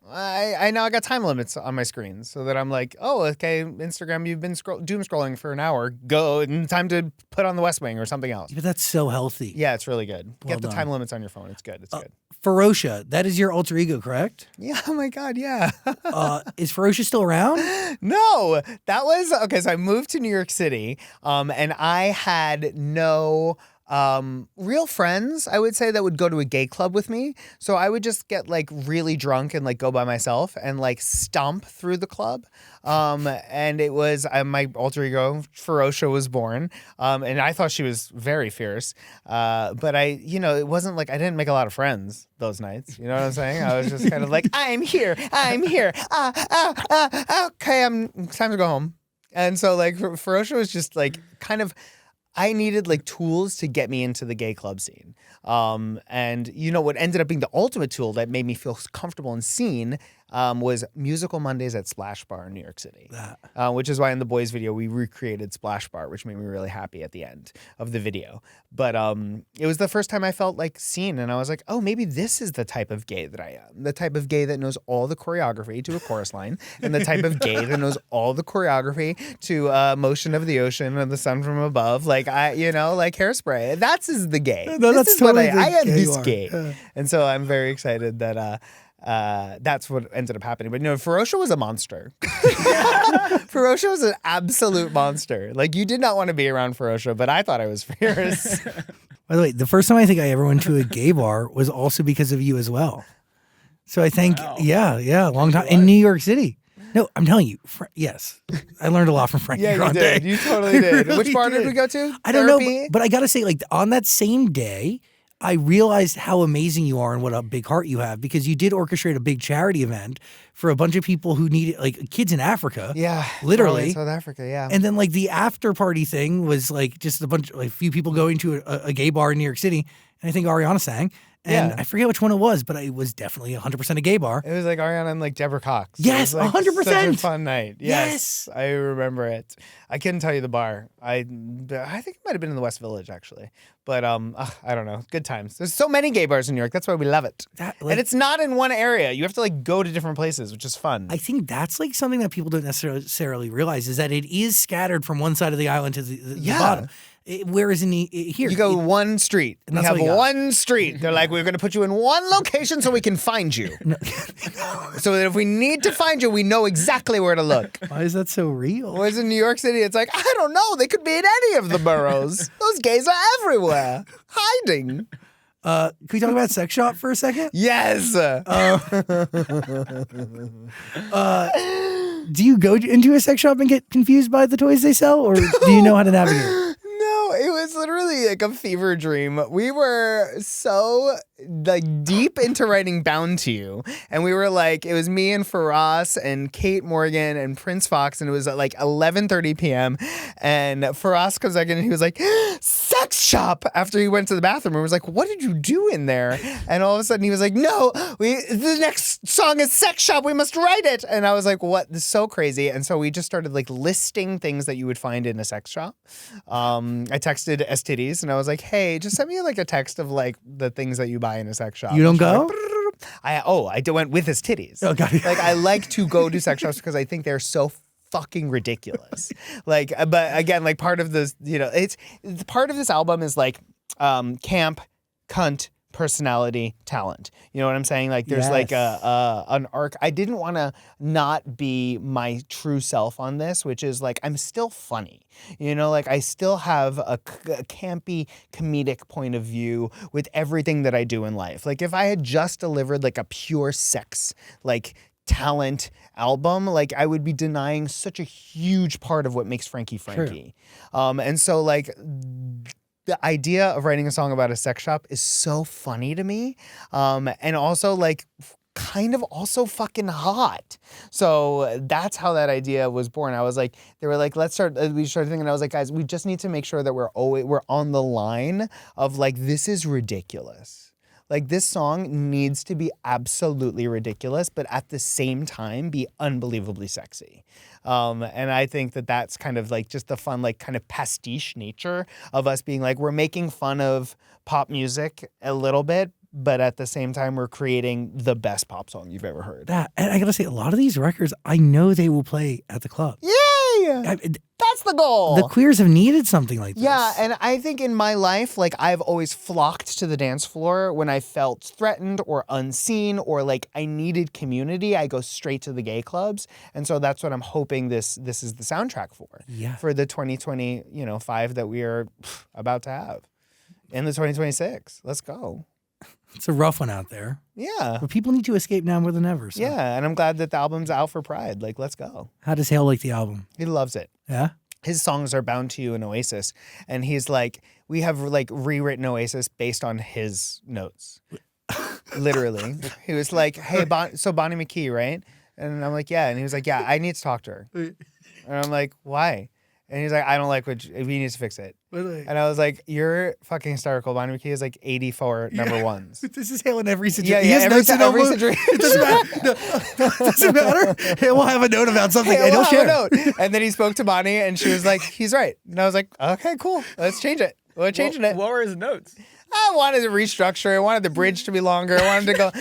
I now got time limits on my screen so that I'm oh, okay, Instagram, you've been doom scrolling for an hour. Go, and time to put on The West Wing or something else. But that's so healthy. Yeah, it's really good. Well Get the done. time limits on your phone. It's good. It's good. Ferosha, that is your alter ego, correct? Yeah. Oh my God. Yeah. Is Ferosha still around? No, that was okay. So I moved to New York City, and I had no real friends, I would say, that would go to a gay club with me. So I would just get really drunk and go by myself and stomp through the club. And it was my alter ego, Ferosha, was born. And I thought she was very fierce. But it wasn't I didn't make a lot of friends those nights. You know what I'm saying? I was just kind of I'm here. Okay, it's time to go home. And so Ferosha was just kind of, I needed tools to get me into the gay club scene. And what ended up being the ultimate tool that made me feel comfortable and seen was Musical Mondays at Splash Bar in New York City. Which is why in the boys video we recreated Splash Bar, which made me really happy at the end of the video. But it was the first time I felt seen, and I was oh, maybe this is the type of gay that I am. The type of gay that knows all the choreography to a chorus line, and the type of gay that knows all the choreography to Motion of the Ocean and The Sun from Above. Hairspray. That's is the gay. No, this that's is what totally I am the gay this you are. gay. Yeah. And so I'm very excited that that's what ended up happening. But Ferosha was a monster. Ferosha was an absolute monster. You did not want to be around Ferosha, but I thought I was fierce. By the way, the first time I think I ever went to a gay bar was also because of you as well. So I think, Wow. yeah, a long time in New York City. No, I'm telling you, yes, I learned a lot from Frankie Yeah, you Grande. did. You totally did. really Which bar did did. we go to? I don't know, Therapy? but I gotta say, on that same day, I realized how amazing you are and what a big heart you have, because you did orchestrate a big charity event for a bunch of people who needed, kids in Africa. Yeah. Literally. South Africa, yeah. And then the after party thing was just a few people going to a gay bar in New York City, and I think Ariana sang. And Yeah. I forget which one it was, but it was definitely 100% a gay bar. It was Ariana and Deborah Cox. Yes, It was 100%. Such a fun night. Yes. I remember it. I couldn't tell you the bar. I think it might have been in the West Village actually. But I don't know. Good times. There's so many gay bars in New York. That's why we love it. And it's not in one area. You have to go to different places, which is fun. I think that's something that people don't necessarily realize, is that it is scattered from one side of the island to the Yeah. bottom. Whereas here You go one street. We that's have all you got. one street. They're like, we're going to put you in one location so we can find you. So that if we need to find you, we know exactly where to look. Why is that so real? Whereas in New York City, it's like, I don't know. They could be in any of the boroughs. Those gays are everywhere, hiding. Can we talk about Sex Shop for a second? Yes. Do you go into a sex shop and get confused by the toys they sell, or do you know how to navigate? No, it was literally like a fever dream. We were so like deep into writing Bound to You, and we were like, it was me and Ferosha and Kate Morgan and Prince Fox, and it was at like 11:30 p.m. And Ferosha comes back in and he was like, sex shop, after he went to the bathroom and was like, what did you do in there? And all of a sudden he was like, no, the next song is Sex Shop, we must write it. And I was like, what? This is so crazy. And so we just started like listing things that you would find in a sex shop. I texted STDs and I was like, hey, just send me like a text of like the things that you buy in a sex shop. You don't go? I went with his titties. Oh, God. Like I like to go to sex shops because I think they're so fucking ridiculous. Like, but again, like part of this, it's part of this album is like camp, cunt, personality, talent. You know what I'm saying? Like there's like an arc. I didn't want to not be my true self on this, which is like I'm still funny. Like I still have a campy comedic point of view with everything that I do in life. Like if I had just delivered like a pure sex like talent album, like I would be denying such a huge part of what makes Frankie Frankie. And so like the idea of writing a song about a sex shop is so funny to me. And also like kind of also fucking hot. So that's how that idea was born. I was like, they were like, we started thinking, and I was like, guys, we just need to make sure that we're on the line of like, this is ridiculous. Like this song needs to be absolutely ridiculous, but at the same time be unbelievably sexy. And I think that that's kind of like just the fun, like kind of pastiche nature of us being like, we're making fun of pop music a little bit, but at the same time, we're creating the best pop song you've ever heard. And I gotta say, a lot of these records, I know they will play at the club. Yay! That's the goal. The queers have needed something like this. Yeah, and I think in my life, like I've always flocked to the dance floor when I felt threatened or unseen or like I needed community. I go straight to the gay clubs, and so that's what I'm hoping this is the soundtrack for. Yeah. For the 2025 that we are about to have, in the 2026. Let's go. It's a rough one out there. Yeah. But people need to escape now more than ever. So. Yeah, and I'm glad that the album's out for Pride. Like, let's go. How does Hale like the album? He loves it. Yeah? His songs are Bound to You and Oasis. And he's like, we have like rewritten Oasis based on his notes. Literally. He was like, hey, so Bonnie McKee, right? And I'm like, yeah. And he was like, yeah, I need to talk to her. And I'm like, why? And he's like, I don't like what he needs to fix it. And I was like, you're fucking hysterical. Bonnie McKee has like 84 number ones. This is Hale in every situation. Yeah, every situation. situation. It doesn't matter. No, it doesn't matter. Hale will have a note about something and he'll share. A note. And then he spoke to Bonnie and she was like, he's right. And I was like, okay, cool. Let's change it. We're changing it. What were his notes? I wanted to restructure. I wanted the bridge to be longer. I wanted to go,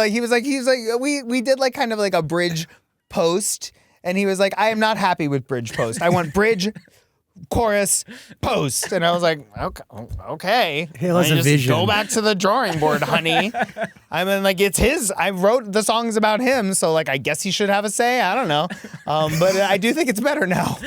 he was like, we did like kind of like a bridge post. And he was like, I am not happy with bridge post. I want bridge, chorus, post. And I was like, okay. Hale has a just vision. Go back to the drawing board, honey. I mean, like, it's his. I wrote the songs about him, so like, I guess he should have a say. I don't know. But I do think it's better now.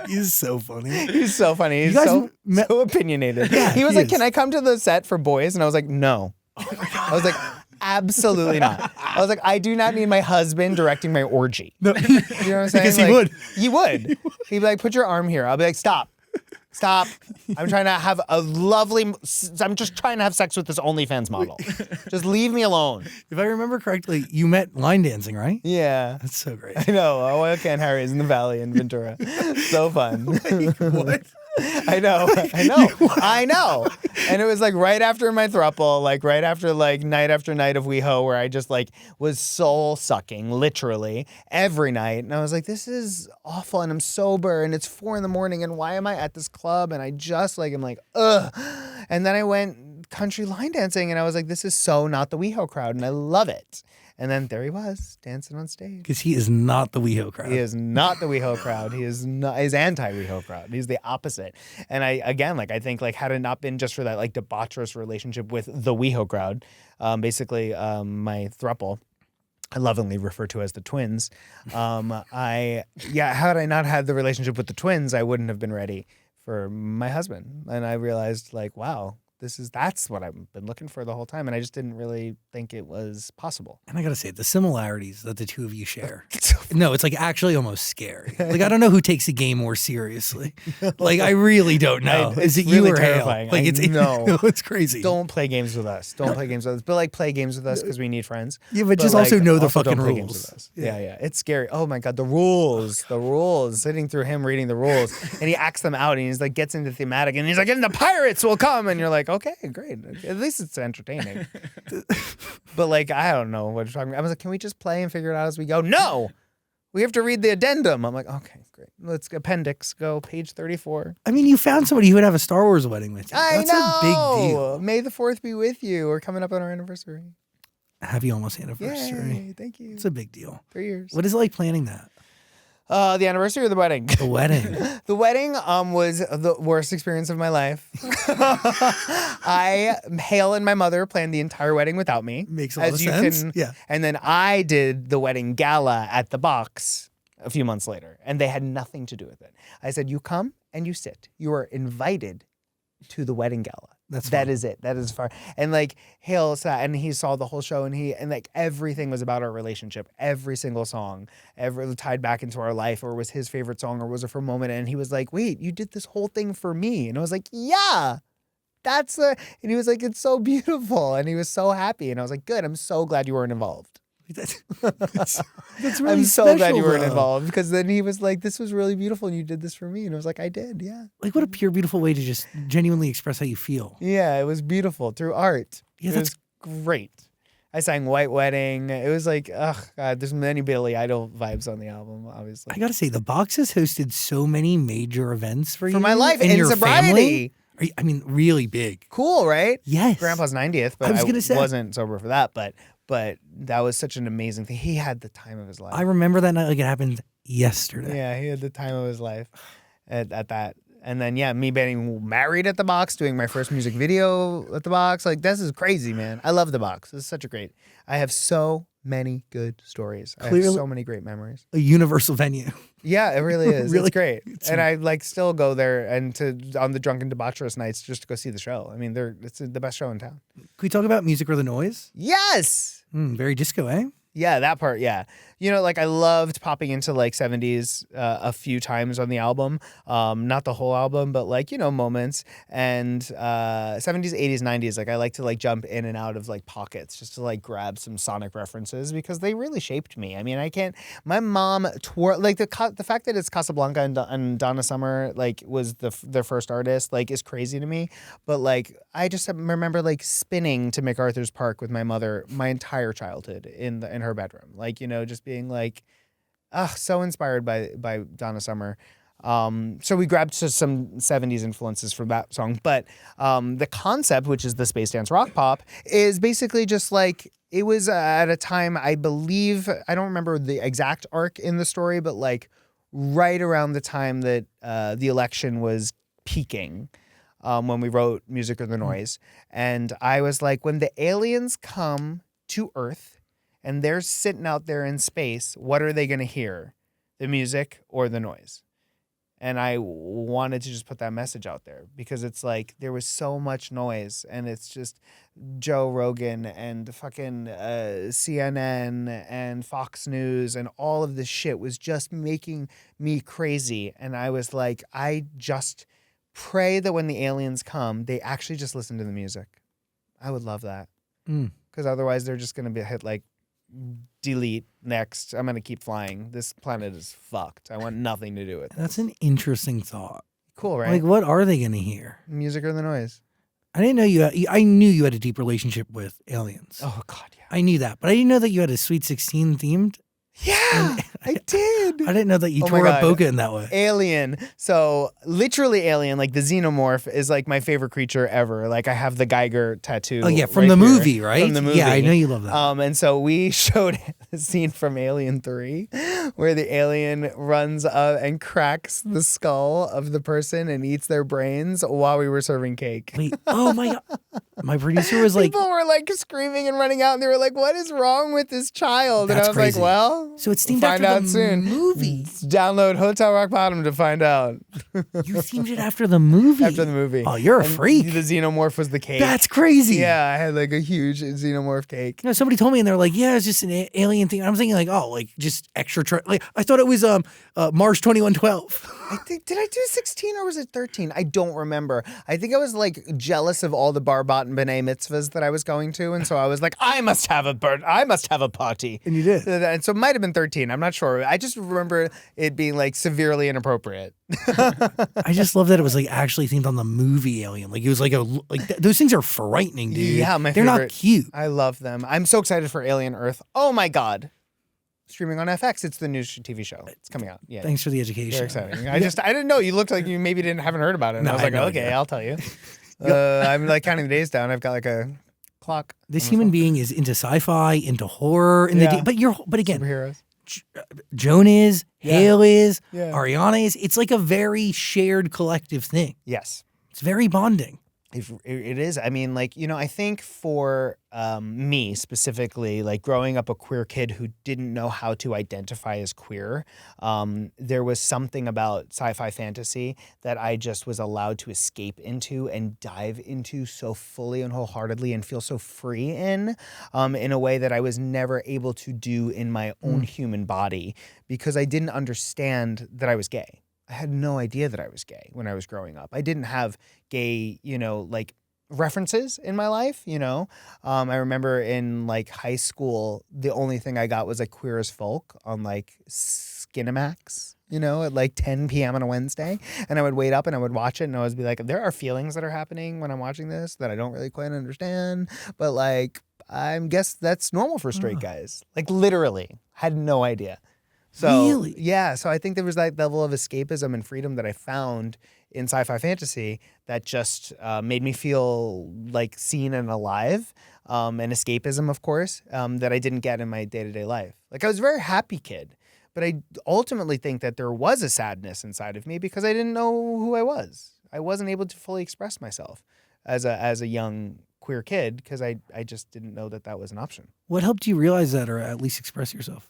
He's so funny. He's so funny. He's so opinionated. Yeah, he was he like, is. can I come to the set for boys? And I was like, no. I was like, absolutely not. I was like, I do not need my husband directing my orgy. No. You know what I'm saying? Because he Like, would. He would. He'd be like, put your arm here. I'll be like, stop. I'm trying to have I'm just trying to have sex with this OnlyFans model. Just leave me alone. If I remember correctly, you met line dancing, right? Yeah. That's so great. I know. Oil Can Harry's in the Valley in Ventura. So fun. What? I know. And it was like right after my throuple, like right after like night after night of WeHo, where I just like was soul sucking literally every night. And I was like, this is awful. And I'm sober and it's 4 a.m. and why am I at this club? And I just like, I'm like, ugh. And then I went country line dancing. And I was like, this is so not the WeHo crowd. And I love it. And then there he was dancing on stage. Because he is not the WeHo crowd. He is not the WeHo crowd. He is not. He's anti-WeHo crowd. He's the opposite. And I think like had it not been just for that like debaucherous relationship with the WeHo crowd, basically my throuple, I lovingly refer to as the twins. Had I not had the relationship with the twins, I wouldn't have been ready for my husband. And I realized like, wow, that's what I've been looking for the whole time. And I just didn't really think it was possible. And I got to say, the similarities that the two of you share. No, it's like actually almost scary. Like, I don't know who takes the game more seriously. Like, I really don't know. Is it really you or terrifying. Hale? Like, No, it's crazy. Don't play games with us. Don't play games with us. But like play games with us because we need friends. Yeah, but just also know the fucking don't play games with rules. us. Yeah. It's scary. Oh my God, the rules. Sitting through him reading the rules. And he acts them out and he's like gets into thematic and he's like, and the pirates will come. And you're like, okay, great. At least it's entertaining. But like, I don't know what you're talking about. I was like, can we just play and figure it out as we go? No! We have to read the addendum. I'm like, okay, great. Let's appendix, go page 34. I mean, you found somebody who would have a Star Wars wedding with you. That's a big deal. May the 4th be with you. We're coming up on our anniversary. Happy almost anniversary. Yay, thank you. It's a big deal. 3 years. What is it like planning that? The anniversary or the wedding? The wedding. The wedding was the worst experience of my life. Hale and my mother planned the entire wedding without me. Makes a lot of sense. Yeah. And then I did the wedding gala at the box a few months later, and they had nothing to do with it. I said, you come and you sit. You are invited to the wedding gala. That is it. That is far. And like Hale sat and he saw the whole show and like everything was about our relationship. Every single song ever tied back into our life or was his favorite song or was it for a moment. And he was like, wait, you did this whole thing for me. And I was like, yeah, and he was like, it's so beautiful. And he was so happy. And I was like, good. I'm so glad you weren't involved. That's really I'm so special, glad you weren't though. involved because then he was like, this was really beautiful and you did this for me. And I was like, I did, yeah. Like, what a pure, beautiful way to just genuinely express how you feel. Yeah, it was beautiful through art. Yeah, it was great. I sang White Wedding. It was like, ugh, God, there's many Billy Idol vibes on the album, obviously. I gotta say, the box has hosted so many major events for you. For my life and and your sobriety. Family. I mean, really big. Cool, right? Yes. Grandpa's 90th, but I wasn't sober for that. But that was such an amazing thing. He had the time of his life. I remember that night like it happened yesterday. Yeah, he had the time of his life at that. And then, yeah, me being married at the box, doing my first music video at the box. Like, this is crazy, man. I love the box. This is such a great. I have so many good stories. I have so many great memories. A universal venue. Yeah, it really is. Really? It's great. And I like still go there and on the drunken debaucherous nights just to go see the show. I mean, it's the best show in town. Can we talk about Music or the Noise? Yes. Very disco, eh? Yeah, that part, yeah. You know, like I loved popping into like 70s a few times on the album. Not the whole album, but like, you know, moments. And 70s, 80s, 90s, like I like to like jump in and out of like pockets just to like grab some sonic references because they really shaped me. I mean, my mom like the fact that it's Casablanca and Donna Summer like was their first artist like is crazy to me. But like I just remember like spinning to MacArthur's Park with my mother my entire childhood in her bedroom. Like, you know, just being like, so inspired by Donna Summer. So we grabbed some 70s influences from that song. But the concept, which is the space dance rock pop, is basically just like, it was at a time, I believe, I don't remember the exact arc in the story, but like right around the time that the election was peaking. When we wrote Music or the Noise. And I was like, when the aliens come to Earth and they're sitting out there in space, what are they going to hear? The music or the noise? And I wanted to just put that message out there because it's like there was so much noise and it's just Joe Rogan and fucking CNN and Fox News and all of this shit was just making me crazy. And I was like, I just pray that when the aliens come, they actually just listen to the music. I would love that. Because otherwise they're just going to be hit like, delete, next. I'm going to keep flying. This planet is fucked. I want nothing to do with it. That's an interesting thought. Cool, right? Like, what are they going to hear? Music or the noise? I didn't know I knew you had a deep relationship with aliens. Oh, God, yeah. I knew that, but I didn't know that you had a Sweet 16 themed Yeah, I did. I didn't know that you Oh my tore up God. Boca in that way. Alien. So literally alien, like the xenomorph is like my favorite creature ever. Like I have the Geiger tattoo. Oh yeah, from right the here. movie, right? From the movie. Yeah, I know you love that. And so we showed the scene from Alien 3 where the alien runs up and cracks the skull of the person and eats their brains while we were serving cake. Wait, oh my God. My producer was like, People were like screaming and running out and they were like, what is wrong with this child? And That's I was crazy. like, well, so it's themed we'll find after out the soon. movie. Download Hotel Rock Bottom to find out. You themed it after the movie. After the movie. Oh, you're a And freak. The xenomorph was the cake. That's crazy. Yeah, I had like a huge xenomorph cake. You know, somebody told me and they're like, yeah, it's just an alien thing. I'm thinking like, oh, like just extra. Like I thought it was Mars 2112. I think, did I do 16 or was it 13? I don't remember. I think I was like jealous of all the bar bat and b'nai mitzvahs that I was going to. And so I was like, I must have a party. And you did. And so it might have been 13. I'm not sure. I just remember it being like severely inappropriate. I just love that it was like actually themed on the movie Alien. Like it was like those things are frightening, dude. Yeah, they're not cute. I love them. I'm so excited for Alien Earth. Oh my God. Streaming on FX. It's the new TV show. It's coming out. Yeah. Thanks for the education. Very exciting. I didn't know. You looked like you maybe haven't heard about it. And No, I was I like, had no okay, idea. I'll tell you. I'm like counting the days down. I've got like a clock. This human being is into sci-fi, into horror, Yeah. but again, Superheroes. Joan is, Yeah. Hale is, Yeah. Ariana is. It's like a very shared collective thing. Yes. It's very bonding. It is. I mean, like, you know, I think for me specifically, like growing up a queer kid who didn't know how to identify as queer, there was something about sci-fi fantasy that I just was allowed to escape into and dive into so fully and wholeheartedly and feel so free in a way that I was never able to do in my own human body because I didn't understand that I was gay. I had no idea that I was gay when I was growing up. I didn't have gay, you know, like references in my life, you know. I remember in like high school, the only thing I got was like Queer as Folk on like Skinamax, you know, at like 10 p.m. on a Wednesday. And I would wait up and I would watch it and I would be like, there are feelings that are happening when I'm watching this that I don't really quite understand. But like, I guess that's normal for straight guys. Like literally, had no idea. So, Really? yeah, so I think there was that level of escapism and freedom that I found in sci-fi fantasy that just made me feel like seen and alive, and escapism, of course, that I didn't get in my day-to-day life. Like I was a very happy kid, but I ultimately think that there was a sadness inside of me because I didn't know who I was. I wasn't able to fully express myself as a young queer kid because I just didn't know that was an option. What helped you realize that or at least express yourself?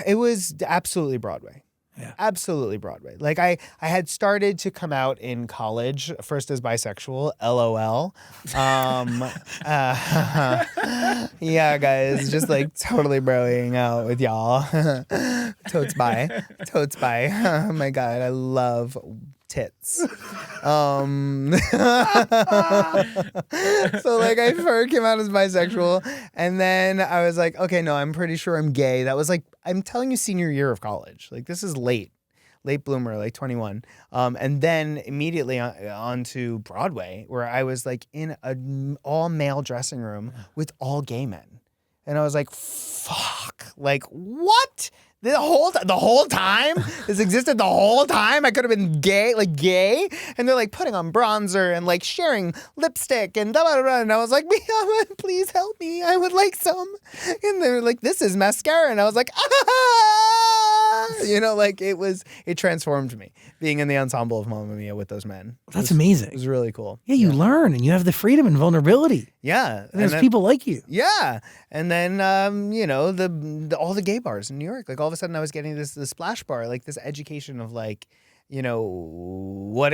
It was absolutely Broadway. Yeah. Absolutely Broadway. Like I had started to come out in college, first as bisexual, LOL. Yeah, guys, just like totally broing out with y'all. Totes bi. Totes bi. Oh my God, I love tits. So like I first came out as bisexual and then I was like, okay, no, I'm pretty sure I'm gay. That was like, I'm telling you, senior year of college. Like this is late bloomer, like 21. And then immediately on to Broadway where I was like in an all male dressing room with all gay men. And I was like, fuck, like what? The whole time? This existed the whole time? I could have been gay. And they're like putting on bronzer and like sharing lipstick and blah, blah, blah. And I was like, please help me. I would like some. And they're like, this is mascara. And I was like, you know, like it transformed me being in the ensemble of Mamma Mia with those men. That's amazing. It was really cool. Yeah, you learn and you have the freedom and vulnerability. Yeah. And there's people like you. Yeah. And then, you know, all the gay bars in New York, like all of a sudden I was getting this splash bar, like this education of like, you know, what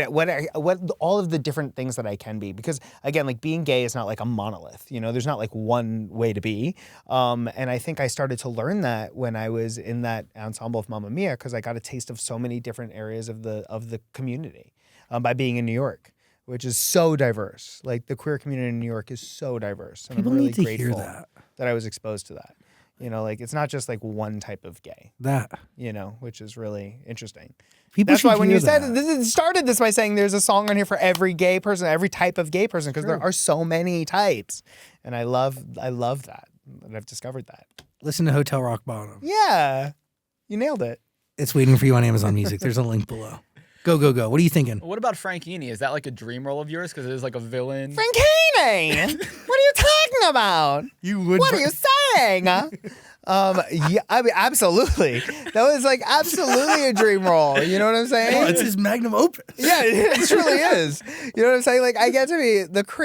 all of the different things that I can be. Because again, like being gay is not like a monolith, you know, there's not like one way to be. And I think I started to learn that when I was in that ensemble of Mamma Mia, because I got a taste of so many different areas of the community by being in New York, which is so diverse. Like the queer community in New York is so diverse. And People I'm really need to grateful hear that I was exposed to that. You know, like it's not just like one type of gay, that. you know, which is really interesting. People That's should why when hear you said that. this started this by saying there's a song on here for every gay person, every type of gay person, because there are so many types. And I love that I've discovered that. Listen to Hotel Rock Bottom. Yeah, you nailed it. It's waiting for you on Amazon Music. There's a link below. Go, go, go. What are you thinking? What about Frankini? Is that like a dream role of yours? Because it is like a villain. Frankini, what are you talking about? You would. What are you saying? Yeah, I mean, absolutely. That was like absolutely a dream role. You know what I'm saying? Oh, it's his magnum opus. Yeah, it truly is. You know what I'm saying? Like, I get to be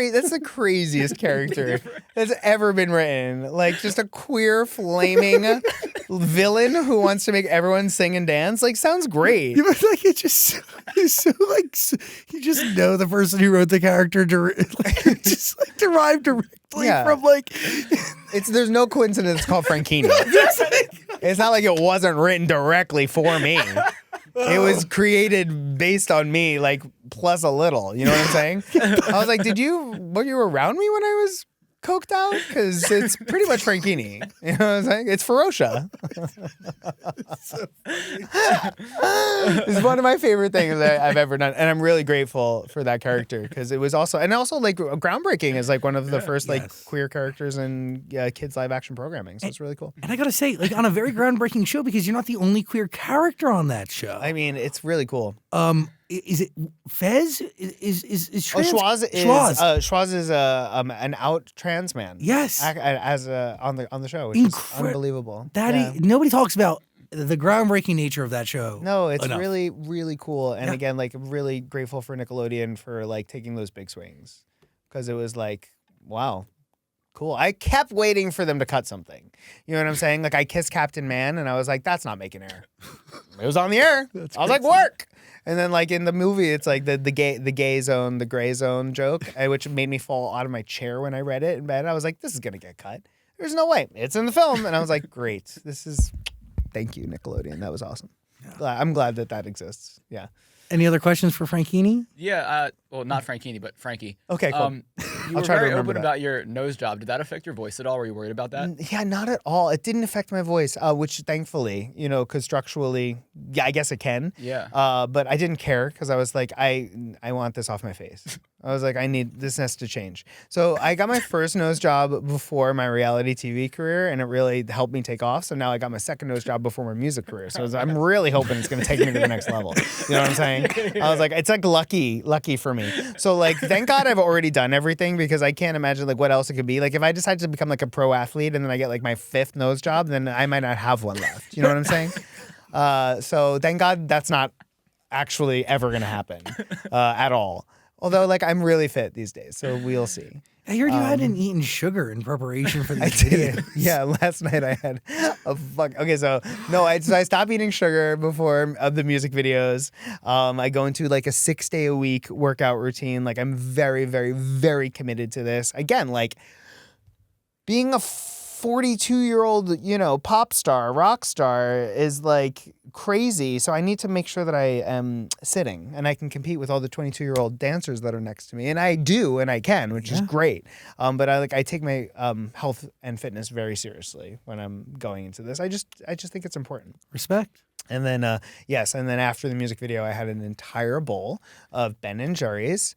that's the craziest character that's ever been written. Like, just a queer, flaming villain who wants to make everyone sing and dance. Like, sounds great. Yeah, but like it's so like you just know the person who wrote the character just like derived directly from like There's no coincidence it's called Frankini. It's not like it wasn't written directly for me. It was created based on me, like plus a little. You know what I'm saying? I was like, were you around me when I was coked out? Because it's pretty much Frankini. You know what I'm saying? It's Ferosha. It's one of my favorite things that I've ever done, and I'm really grateful for that character because it was also like groundbreaking as like one of the first like queer characters in kids live action programming. So it's really cool. And I gotta say, like on a very groundbreaking show because you're not the only queer character on that show. I mean, it's really cool. Is it Fez? Is trans? Schwaz is an out trans man. Yes, as on the show, which is unbelievable. Nobody talks about the groundbreaking nature of that show. No, it's really, really cool. And again, like I'm really grateful for Nickelodeon for like taking those big swings because it was like, wow. Cool. I kept waiting for them to cut something. You know what I'm saying? Like I kissed Captain Man and I was like, that's not making air. It was on the air. I was like, work. And then like in the movie, it's like the gay zone, the gray zone joke, which made me fall out of my chair when I read it in bed. I was like, this is going to get cut. There's no way. It's in the film. And I was like, great. Thank you, Nickelodeon. That was awesome. Yeah. I'm glad that exists. Yeah. Any other questions for Frankini? Yeah, well, not Frankini, but Frankie. Okay, cool. You were very open about your nose job. Did that affect your voice at all? Were you worried about that? Yeah, not at all. It didn't affect my voice, which thankfully, because structurally, yeah, I guess it can. Yeah. But I didn't care because I was like, I want this off my face. I was like, this has to change. So I got my first nose job before my reality TV career, and it really helped me take off. So now I got my second nose job before my music career. So I'm really hoping it's going to take me to the next level. You know what I'm saying? I was like, it's like lucky for me. So like, thank God I've already done everything because I can't imagine like what else it could be. Like if I decide to become like a pro athlete and then I get like my fifth nose job, then I might not have one left. You know what I'm saying? So thank God that's not actually ever going to happen at all. Although like I'm really fit these days, so we'll see. I heard you hadn't eaten sugar in preparation for this. I did. Yeah, last night I had a Okay, so no, I stopped eating sugar before the music videos. I go into like a 6-day-a-week workout routine. Like I'm very, very, very committed to this. Again, like being a 42-year-old, pop star, rock star is like crazy. So I need to make sure that I am sitting and I can compete with all the 22-year-old dancers that are next to me. And I do, and I can, which is great. But I take my health and fitness very seriously when I'm going into this. I just think it's important. Respect. And then, and then after the music video, I had an entire bowl of Ben & Jerry's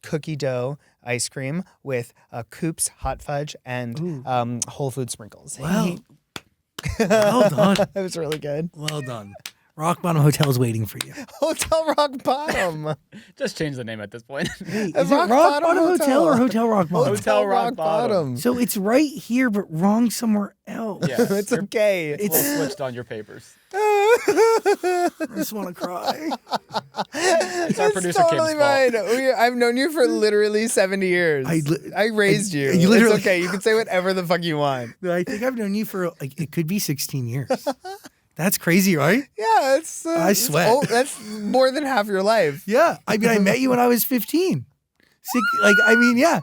cookie dough ice cream with Coop's hot fudge and Whole Food sprinkles. Well done. It was really good. Well done. Rock Bottom Hotel is waiting for you. Hotel Rock Bottom. Just change the name at this point. Is it Rock Bottom Hotel or Hotel Rock Bottom? Hotel Rock Bottom. So it's right here, but wrong somewhere else. Yeah, it's okay. It's a little switched on your papers. I just want to cry. It's our producer totally Kim's fault. I've known you for literally 70 years. I raised you. It's okay. You can say whatever the fuck you want. I think I've known you for it could be 16 years. That's crazy, right? Yeah, it's. I sweat. That's more than half your life. Yeah, I mean, I met you when I was 15. Yeah.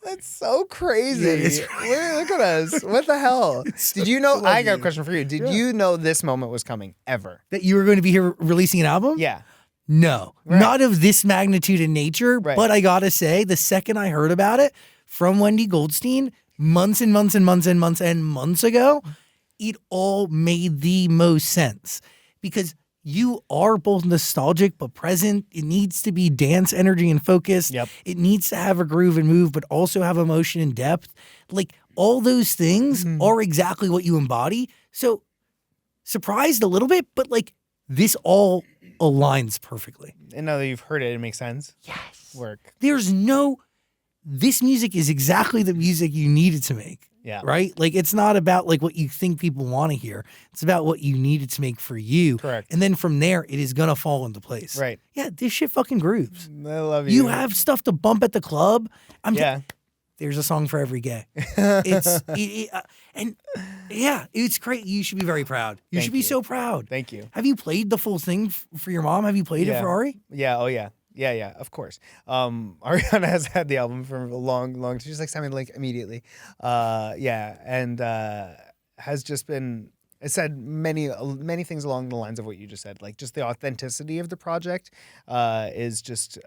That's so crazy. Yeah, look at us. What the hell? Did you know? I got a question for you. Did you know this moment was coming ever? That you were going to be here releasing an album? Yeah. No, not of this magnitude and nature. Right. But I gotta say, the second I heard about it from Wendy Goldstein, months and months and months and months and months ago, it all made the most sense because you are both nostalgic but present. It needs to be dance energy and focus. Yep. It needs to have a groove and move, but also have emotion and depth. Like all those things are exactly what you embody. So surprised a little bit, but like this all aligns perfectly. And now that you've heard it, it makes sense. Yes. Work. This music is exactly the music you needed to make. Yeah. Right? Like it's not about like what you think people want to hear. It's about what you needed to make for you. Correct. And then from there, it is gonna fall into place. Right. Yeah, this shit fucking grooves. I love you. You have stuff to bump at the club. There's a song for every gay. It's great. You should be very proud. You should be so proud. Thank you. Have you played the full thing for your mom? Have you played it for Ari? Yeah. Oh yeah. Yeah, of course. Ariana has had the album for a long. She's like sent me the link immediately. And has just been. It said many things along the lines of what you just said. Like just the authenticity of the project is just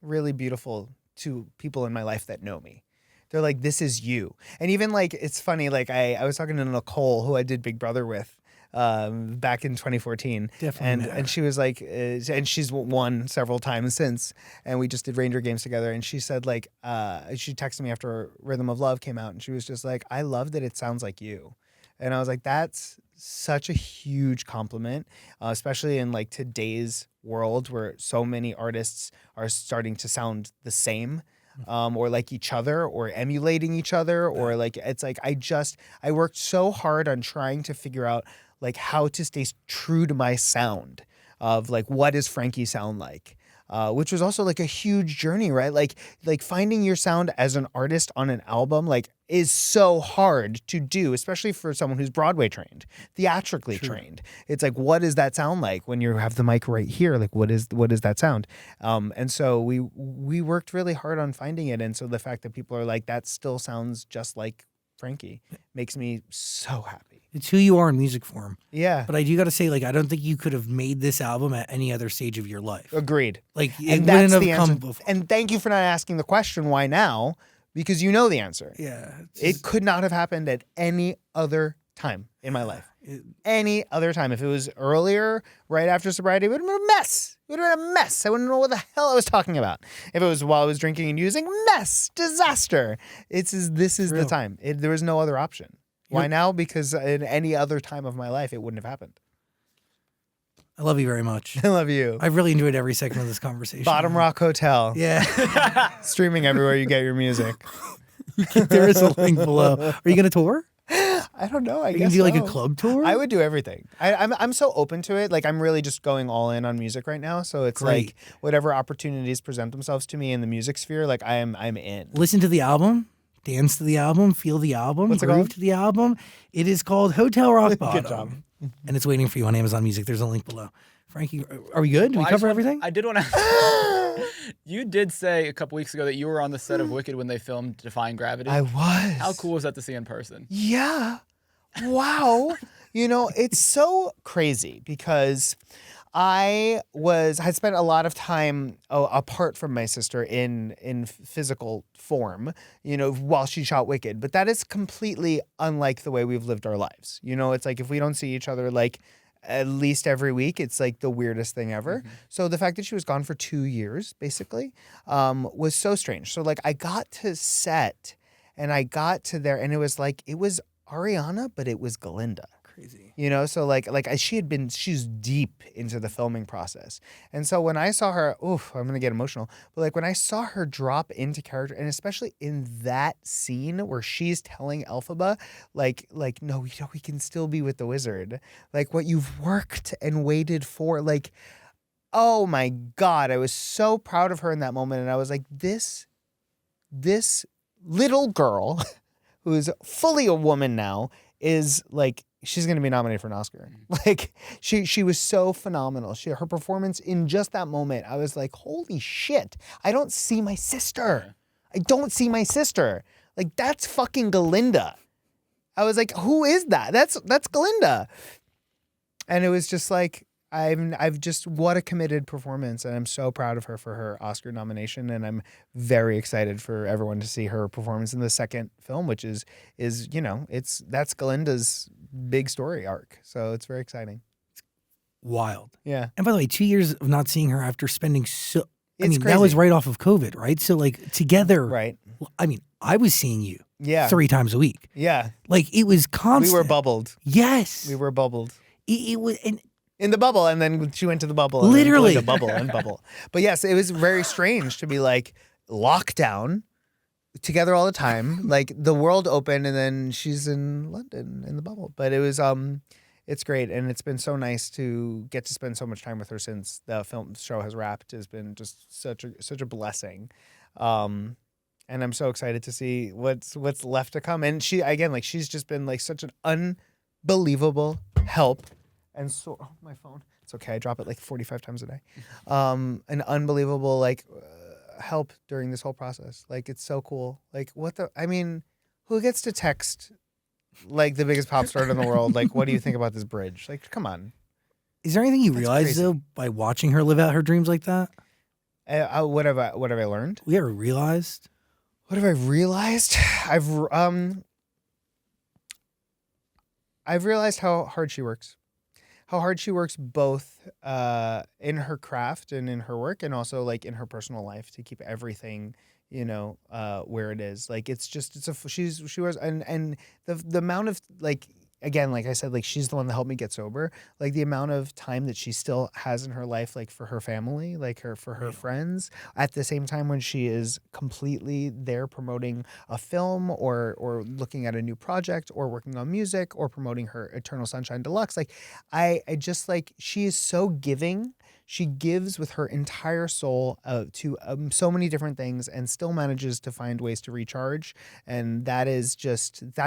really beautiful to people in my life that know me. They're like, this is you. And even like, it's funny. Like I was talking to Nicole, who I did Big Brother with. Back in 2014, and she was like, and she's won several times since, and we just did Ranger games together, and she said like, she texted me after Rhythm of Love came out, and she was just like, I love that it sounds like you, and I was like, that's such a huge compliment, especially in like today's world where so many artists are starting to sound the same. Or like each other, or emulating each other, or like it's like I worked so hard on trying to figure out like how to stay true to my sound of like what does Frankie sound like, which was also like a huge journey, right? Like finding your sound as an artist on an album like is so hard to do, especially for someone who's Broadway trained, theatrically trained. It's like, what does that sound like when you have the mic right here? Like, what is that sound? And so we worked really hard on finding it. And so the fact that people are like, that still sounds just like Frankie makes me so happy. It's who you are in music form. Yeah. But I do got to say, like, I don't think you could have made this album at any other stage of your life. Agreed. Like, it and wouldn't that's have the come answer. before. And thank you for not asking the question, why now? Because you know the answer. Yeah. It could not have happened at any other time in my life. Any other time. If it was earlier, right after sobriety, it would have been a mess. It would have been a mess. I wouldn't know what the hell I was talking about. If it was while I was drinking and using, mess, disaster. This is the time. There was no other option. Why now? Because in any other time of my life, it wouldn't have happened. I love you very much. I love you. I've really enjoyed every second of this conversation. Bottom Rock Hotel. Yeah. Streaming everywhere you get your music. There is a link below. Are you going to tour? I don't know. You can do like a club tour? I would do everything. I'm so open to it. Like I'm really just going all in on music right now. So it's like whatever opportunities present themselves to me in the music sphere, like I'm in. Listen to the album, dance to the album, feel the album, groove to the album. It is called Hotel Rock Bottom. Good job. And it's waiting for you on Amazon Music. There's a link below. Frankie, are we good? Did we cover everything? I did want to. You did say a couple weeks ago that you were on the set of Wicked when they filmed Defying Gravity. I was. How cool was that to see in person? Yeah. Wow. It's so crazy because I had spent a lot of time apart from my sister in physical form, while she shot Wicked. But that is completely unlike the way we've lived our lives. It's like if we don't see each other like at least every week, it's like the weirdest thing ever. Mm-hmm. So the fact that she was gone for 2 years, basically, was so strange. So like I got to set and I got to there and it was Ariana, but it was Galinda. Crazy. So she's deep into the filming process. And so when I saw her, I'm going to get emotional, but like when I saw her drop into character, and especially in that scene where she's telling Elphaba, no, we can still be with the wizard. Like what you've worked and waited for, like, oh my God, I was so proud of her in that moment. And I was like, this little girl who is fully a woman now is like, she's going to be nominated for an Oscar. Like she was so phenomenal. Her performance in just that moment, I was like, holy shit, I don't see my sister. Like that's fucking Galinda. I was like, who is that? That's Galinda. And it was just like, I've just, what a committed performance. And I'm so proud of her for her Oscar nomination. And I'm very excited for everyone to see her performance in the second film, which is that's Galinda's big story arc. So it's very exciting. wild. Yeah. And by the way, 2 years of not seeing her after spending so. I It's mean, that was crazy. right off of COVID, right? So like together, Right. I mean, I was seeing you Yeah. 3 times a week. Yeah. Like it was constant. We were bubbled. Yes. We were bubbled. It was, and In the bubble, and then she went to the bubble. And Literally. then the bubble and bubble. But yes, it was very strange to be like locked down together all the time. Like the world opened, and then she's in London in the bubble. But it was it's great, and it's been so nice to get to spend so much time with her since the film show has wrapped. Has been just such a blessing. And I'm so excited to see what's left to come. And she again, like she's just been like such an unbelievable help. And so, oh, my phone. It's okay. I drop it like 45 times a day. An unbelievable like help during this whole process. Like it's so cool. Like I mean, who gets to text like the biggest pop star in the world? Like, what do you think about this bridge? Like, come on. is there anything you That's realize crazy. though by watching her live out her dreams like that? What have I learned? We ever realized? What have I realized? I've realized how hard she works. How hard she works both in her craft and in her work, and also like in her personal life to keep everything, where it is. Like she was and the amount of like. Again, like I said, like she's the one that helped me get sober. Like the amount of time that she still has in her life, like for her family, for her friends, at the same time when she is completely there promoting a film or looking at a new project or working on music or promoting her Eternal Sunshine Deluxe. Like I just like she is so giving. She gives with her entire soul to so many different things and still manages to find ways to recharge. And that's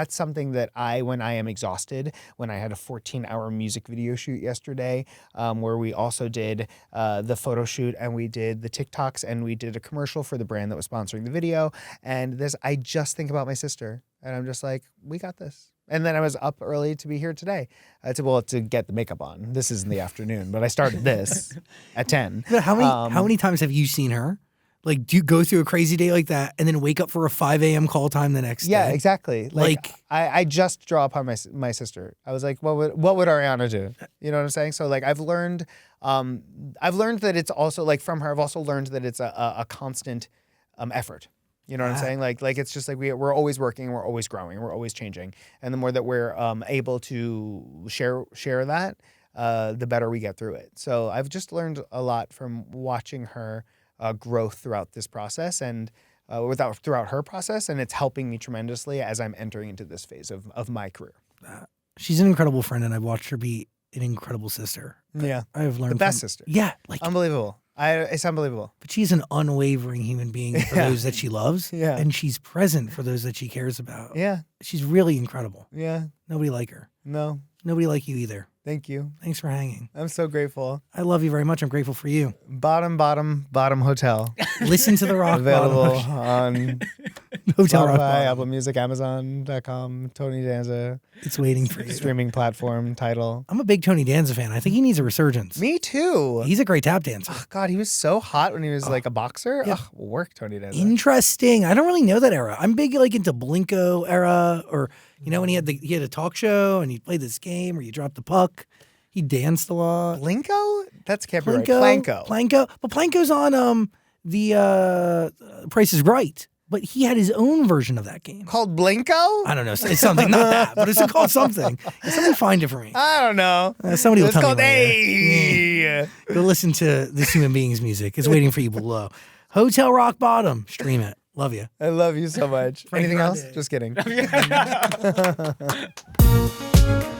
something that when I am exhausted, when I had a 14-hour music video shoot yesterday, where we also did the photo shoot and we did the TikToks and we did a commercial for the brand that was sponsoring the video. And I just think about my sister and I'm just like, we got this. And then I was up early to be here today to get the makeup on. This is in the afternoon, but I started this at 10. But how many times have you seen her? Like, do you go through a crazy day like that and then wake up for a 5 a.m. call time the next Yeah, day? exactly. Like I just draw upon my sister. I was like, what would Ariana do? You know what I'm saying? So like I've learned that it's also like from her. I've also learned that it's a constant effort. You know what I'm saying? Like it's just like we're always working, we're always growing, we're always changing, and the more that we're able to share that, the better we get through it. So I've just learned a lot from watching her grow throughout this process and throughout her process, and it's helping me tremendously as I'm entering into this phase of my career. She's an incredible friend, and I've watched her be an incredible sister. Yeah, I've learned the best sister. Yeah, like Unbelievable. It's unbelievable. But she's an unwavering human being for those that she loves. Yeah. And she's present for those that she cares about. Yeah. She's really incredible. Yeah. Nobody like her. No. Nobody like you either. Thank you. Thanks for hanging. I'm so grateful. I love you very much. I'm grateful for you. Bottom Hotel. Listen to the Rock Available Bottom on Hotel Rock Spotify, Bottom. Apple Music, Amazon.com, Tony Danza, It's waiting for you. streaming platform title. I'm a big Tony Danza fan. I think he needs a resurgence. Me too. He's a great tap dancer. Oh, God, he was so hot when he was like a boxer. Yeah. Work, Tony Danza. Interesting. I don't really know that era. I'm big like into Blinko era, or when he had a talk show and he played this game where you dropped the puck. He danced a lot. Blinko? That's can't be right. Planko. Planko. But Planko's on the Price is Right. But he had his own version of that game. Called Blinko? I don't know. It's something, not that, but it's called something. Somebody find it for me. I don't know. Somebody will It's tell called me. Hey. Go listen to this human being's music. It's waiting for you below. Hotel Rock Bottom. Stream it. Love you. I love you so much. Frankie Anything else? Grande. Just kidding.